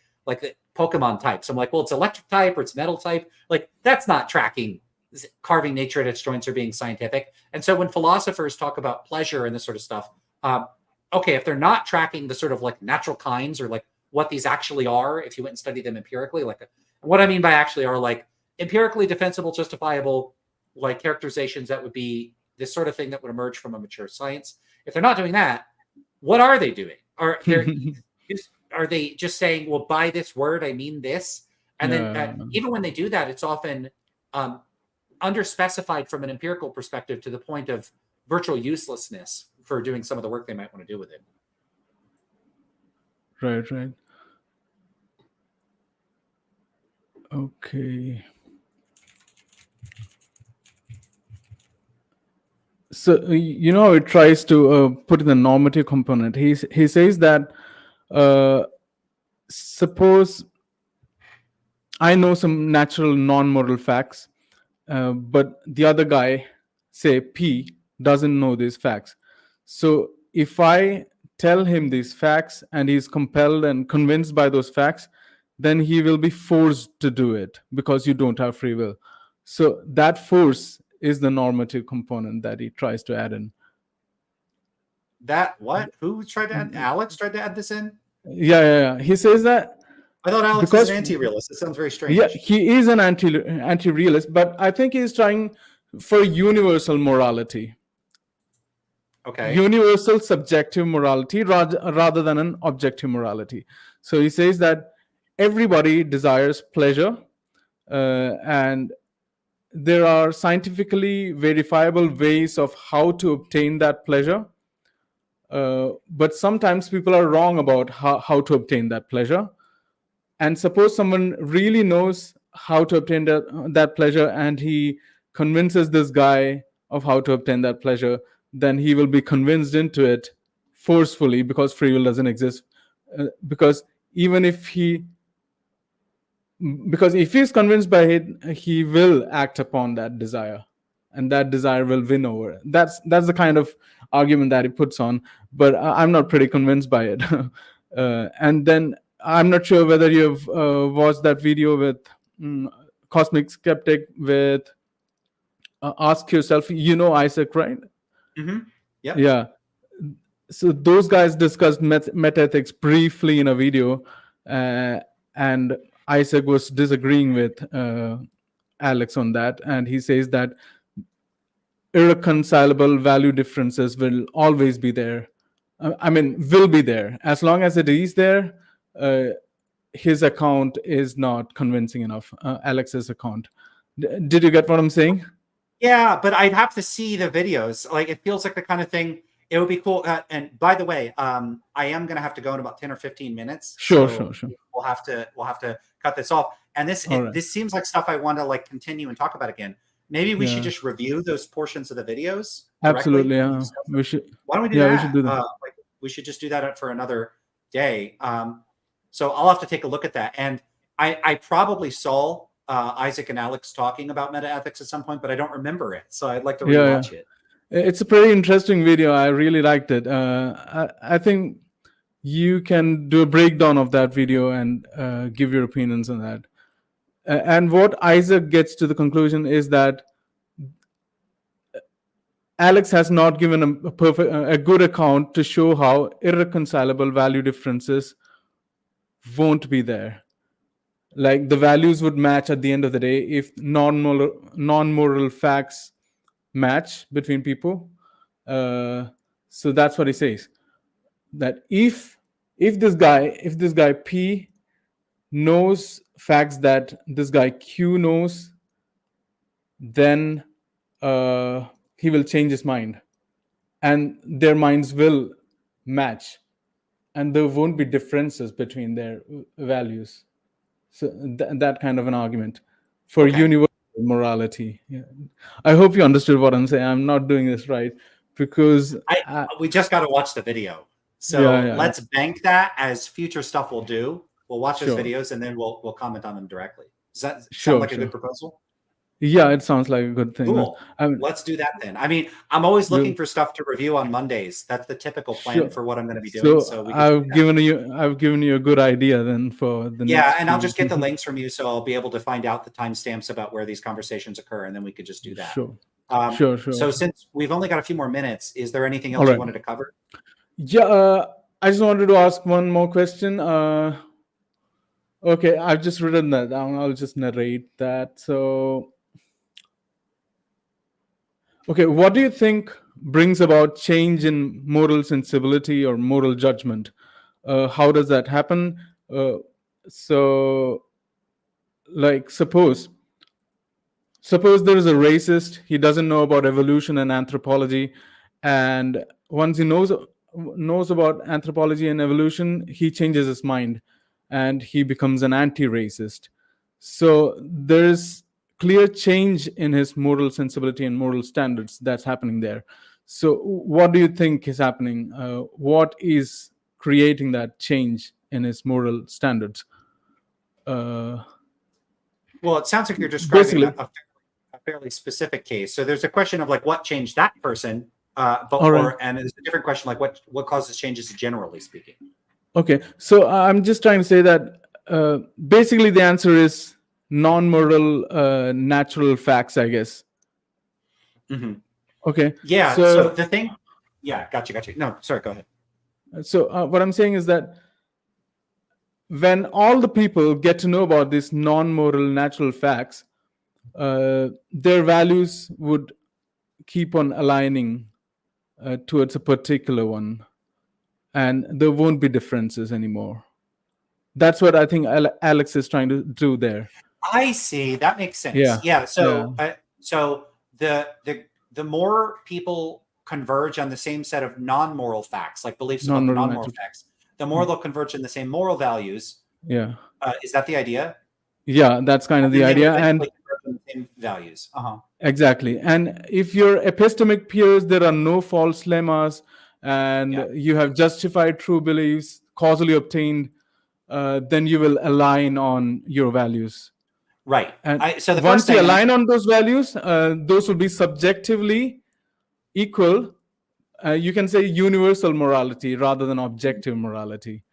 Pokemon types. I'm like, well, it's electric type or it's metal type. Like that's not tracking carving nature at its joints or being scientific. And so when philosophers talk about pleasure and this sort of stuff, okay, if they're not tracking the sort of like natural kinds or like what these actually are, if you went and studied them empirically, like what I mean by actually are like empirically defensible, justifiable, like characterizations that would be this sort of thing that would emerge from a mature science. If they're not doing that, what are they doing? Are they just saying, well, by this word, I mean this? And then even when they do that, it's often underspecified from an empirical perspective to the point of virtual uselessness for doing some of the work they might want to do with it. Right. Okay. So, it tries to put in the normative component. He says that suppose I know some natural non-moral facts, but the other guy, say P, doesn't know these facts. So if I tell him these facts and he's compelled and convinced by those facts, then he will be forced to do it because you don't have free will. So that force is the normative component that he tries to add in. That what? Who tried to add? Alex tried to add this in? Yeah. He says that. I thought Alex was an anti-realist. It sounds very strange. Yeah, he is an anti-realist, but I think he's trying for universal morality. Okay. Universal subjective morality rather than an objective morality. So he says that everybody desires pleasure, and there are scientifically verifiable ways of how to obtain that pleasure. But sometimes people are wrong about how to obtain that pleasure. And suppose someone really knows how to obtain that pleasure and he convinces this guy of how to obtain that pleasure, then he will be convinced into it forcefully because free will doesn't exist. Because if he's convinced by it, he will act upon that desire, and that desire will win over. That's the kind of argument that he puts on, but I'm not pretty convinced by it. And then I'm not sure whether you've watched that video with Cosmic Skeptic with Ask Yourself, Isaac, right? Mm-hmm. Yep. Yeah. So those guys discussed metaethics briefly in a video, and Isaac was disagreeing with Alex on that, and he says that irreconcilable value differences will always be there. Will be there. As long as it is there, his account is not convincing enough, Alex's account. Did you get what I'm saying? Yeah, but I'd have to see the videos. Like, it feels like the kind of thing, It would be cool. And by the way, I am going to have to go in about 10 or 15 minutes. Sure, So sure, sure. we'll have to cut this off. And All right. this seems like stuff I want to like continue and talk about again. Maybe we should Yeah. just review those portions of the videos Absolutely. directly. Yeah. We should. Why don't we do Yeah, that? we should do that. Like, we should just do that for another day. So I'll have to take a look at that. And I probably saw Isaac and Alex talking about metaethics at some point, but I don't remember it. So I'd like to rewatch it. It's a pretty interesting video. I really liked it. I think you can do a breakdown of that video and give your opinions on that. And what Isaac gets to the conclusion is that Alex has not given a good account to show how irreconcilable value differences won't be there. Like the values would match at the end of the day if non-moral facts match between people. So that's what he says. That if this guy P knows facts that this guy Q knows, then he will change his mind, and their minds will match, and there won't be differences between their values. So that kind of an argument for universal morality. Yeah. I hope you understood what I'm saying. I'm not doing this right because we just got to watch the video. So let's bank that as future stuff we'll do. We'll watch those videos and then we'll comment on them directly. Does that sound like a good proposal? Yeah, it sounds like a good thing. Cool. Let's do that then. I mean, I'm always looking for stuff to review on Mondays. That's the typical plan for what I'm going to be doing. So I've given you a good idea then for the next and I'll just get the links from you, so I'll be able to find out the timestamps about where these conversations occur, and then we could just do that. Sure. So since we've only got a few more minutes, is there anything else you wanted to cover? Yeah, I just wanted to ask one more question. Okay, I've just written that down. I'll just narrate that. So, okay, what do you think brings about change in moral sensibility or moral judgment? How does that happen? So, like, suppose there is a racist. He doesn't know about evolution and anthropology, and once he knows about anthropology and evolution, he changes his mind and he becomes an anti-racist. So there's clear change in his moral sensibility and moral standards that's happening there. So what do you think is happening? What is creating that change in his moral standards? Well, it sounds like you're describing a fairly specific case. So there's a question of like what changed that person, and there's a different question like what causes changes generally speaking. Okay, so I'm just trying to say that basically the answer is non-moral natural facts, I guess. Mm-hmm. Okay. Yeah. So the thing. Yeah. Gotcha. No, sorry. Go ahead. So what I'm saying is that when all the people get to know about these non-moral natural facts, their values would keep on aligning towards a particular one, and there won't be differences anymore. That's what I think Alex is trying to do there. I see. That makes sense. Yeah. So the more people converge on the same set of non-moral facts, like beliefs about the non-moral facts, the more they'll converge in the same moral values. Yeah. Is that the idea? Yeah, that's kind of the idea. And the same values. Exactly. And if your epistemic peers, there are no false lemmas, and you have justified true beliefs, causally obtained, then you will align on your values. Right. And so once you align on those values, those will be subjectively equal. You can say universal morality rather than objective morality.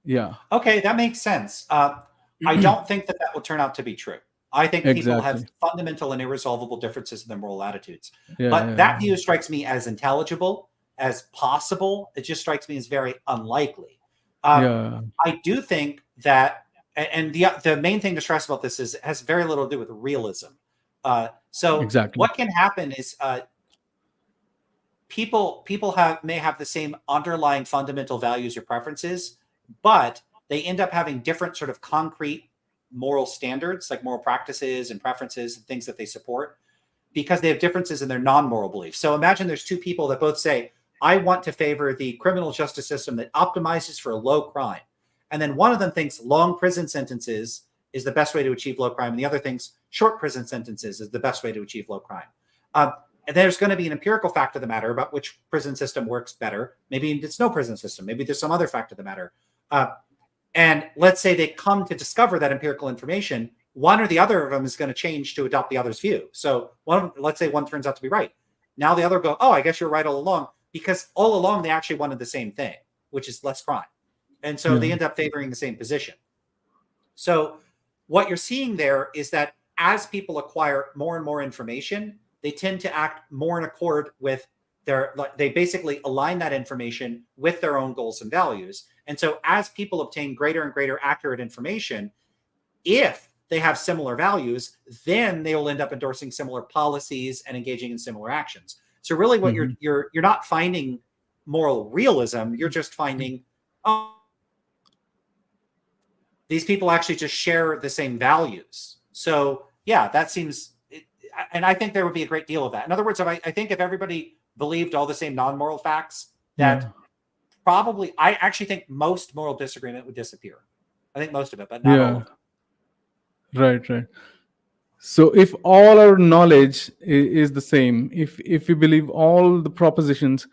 Yeah. Okay, that makes sense. I don't think that will turn out to be true. I think people have fundamental and irresolvable differences in their moral attitudes. That view strikes me as intelligible, as possible. It just strikes me as very unlikely. I do think that, and the main thing to stress about this is it has very little to do with realism. What can happen is people may have the same underlying fundamental values or preferences, but they end up having different sort of concrete moral standards, like moral practices and preferences and things that they support, because they have differences in their non-moral beliefs. So imagine there's two people that both say, I want to favor the criminal justice system that optimizes for low crime. And then one of them thinks long prison sentences is the best way to achieve low crime. And the other thinks short prison sentences is the best way to achieve low crime. And there's going to be an empirical fact of the matter about which prison system works better. Maybe it's no prison system. Maybe there's some other fact of the matter. And let's say they come to discover that empirical information, one or the other of them is going to change to adopt the other's view. So let's say one turns out to be right. Now the other go, oh, I guess you're right all along, because all along they actually wanted the same thing, which is less crime. And so they end up favoring the same position. So what you're seeing there is that as people acquire more and more information, they tend to act more in accord with they basically align that information with their own goals and values. And so as people obtain greater and greater accurate information, if they have similar values, then they will end up endorsing similar policies and engaging in similar actions. So really what you're not finding moral realism, you're just finding, oh, these people actually just share the same values. So yeah, that seems, and I think there would be a great deal of that. In other words, I think if everybody believed all the same non-moral facts, that probably, I actually think most moral disagreement would disappear. I think most of it, but not all of it. Right. So if all our knowledge is the same, if we believe all the propositions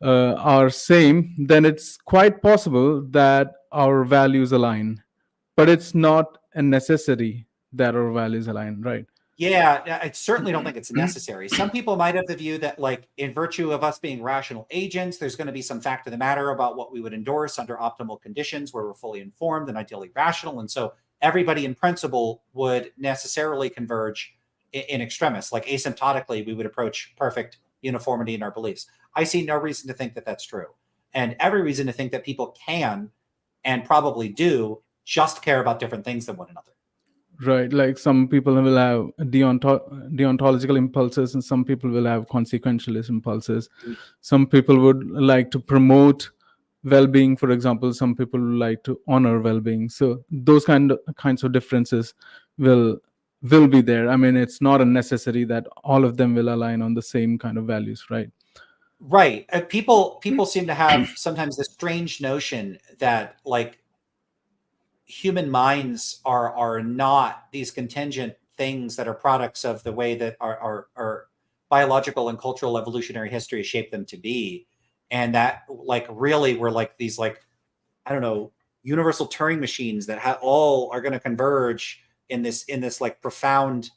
are same, then it's quite possible that our values align. But it's not a necessity that our values align, right? Yeah, I certainly don't think it's necessary. Some people might have the view that, like, in virtue of us being rational agents, there's going to be some fact of the matter about what we would endorse under optimal conditions where we're fully informed and ideally rational. And so everybody in principle would necessarily converge in extremis. Like asymptotically, we would approach perfect uniformity in our beliefs. I see no reason to think that that's true. And every reason to think that people can and probably do just care about different things than one another. Right, like some people will have deontological impulses and some people will have consequentialist impulses. Some people would like to promote well-being, for example. Some people would like to honor well-being. So those kinds of differences will be there. I mean, it's not a necessity that all of them will align on the same kind of values, right? Right. People seem to have sometimes this strange notion that, like, human minds are not these contingent things that are products of the way that our biological and cultural evolutionary history shaped them to be. And that, like, really we're like these, like, I don't know, universal Turing machines that all are going to converge in this like profound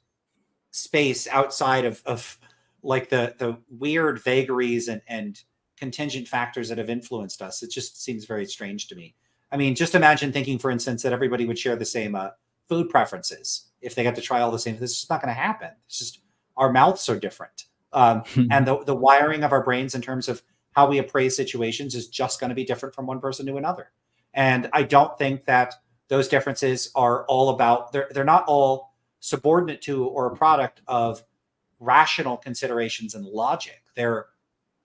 space outside of like the weird vagaries and contingent factors that have influenced us. It just seems very strange to me. I mean, just imagine thinking, for instance, that everybody would share the same food preferences if they got to try all the same. This is just not going to happen. It's just our mouths are different. And the wiring of our brains in terms of how we appraise situations is just going to be different from one person to another. And I don't think that those differences are all about, they're not all subordinate to or a product of rational considerations and logic. They're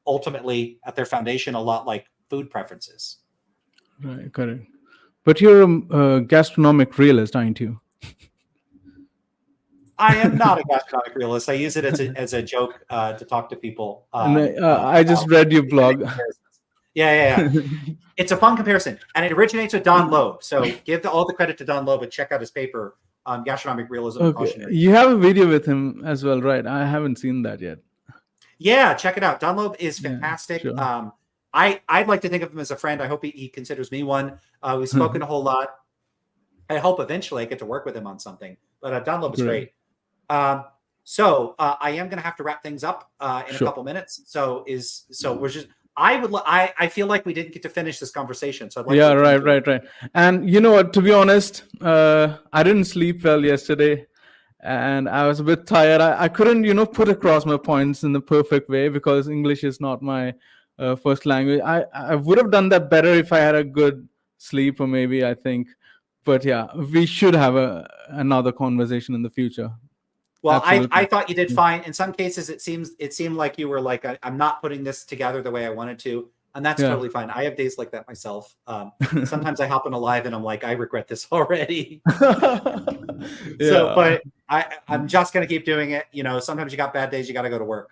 ultimately at their foundation a lot like food preferences. Right, correct. But you're a gastronomic realist, aren't you? I am not a gastronomic realist. I use it as a joke to talk to people. I just read your blog. Yeah. It's a fun comparison, and it originates with Don Loeb. So give all the credit to Don Loeb and check out his paper on gastronomic realism. Okay. You have a video with him as well, right? I haven't seen that yet. Yeah, check it out. Don Loeb is fantastic. Yeah, sure. I'd like to think of him as a friend. I hope he considers me one. We've spoken a whole lot. I hope eventually I get to work with him on something. But Don Loeb is great. So I am going to have to wrap things up in a couple minutes. So we're just. I feel like we didn't get to finish this conversation. So I'd like right. And you know what? To be honest, I didn't sleep well yesterday, and I was a bit tired. I couldn't, put across my points in the perfect way because English is not my first language. I would have done that better if I had a good sleep, or maybe I think. But yeah, we should have another conversation in the future. Well, I thought you did fine. In some cases, it seemed like you were like, I'm not putting this together the way I wanted to. And that's totally fine. I have days like that myself. Sometimes I hop in a live and I'm like, I regret this already. So, but I'm just going to keep doing it. You know, sometimes you got bad days, you got to go to work.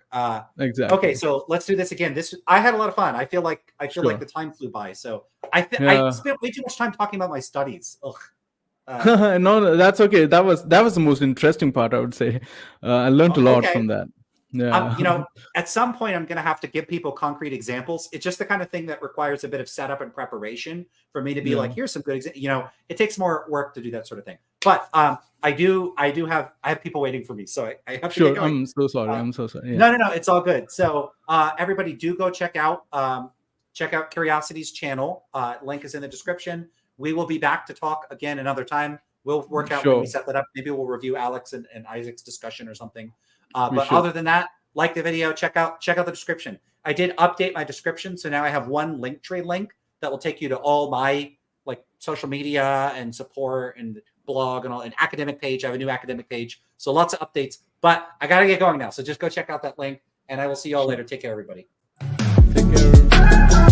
Exactly. Okay, so let's do this again. I had a lot of fun. I feel like the time flew by. So I spent way too much time talking about my studies. Ugh. No, that's okay. That was the most interesting part, I would say. I learned a lot from that. Yeah. You know, at some point, I'm going to have to give people concrete examples. It's just the kind of thing that requires a bit of setup and preparation for me to be like, here's some good examples. You know, it takes more work to do that sort of thing. But I have people waiting for me, so I have to get going. I'm so sorry. I'm so sorry. No, it's all good. So everybody, do go check out Curiosity's channel. Link is in the description. We will be back to talk again another time. We'll work out when we set that up. Maybe we'll review Alex and Isaac's discussion or something. But other than that, like the video, check out the description. I did update my description, so now I have one Linktree link that will take you to all my like social media and support and blog and all, an academic page. I have a new academic page, so lots of updates. But I gotta get going now, so just go check out that link, and I will see you all later. Take care, everybody. Take care.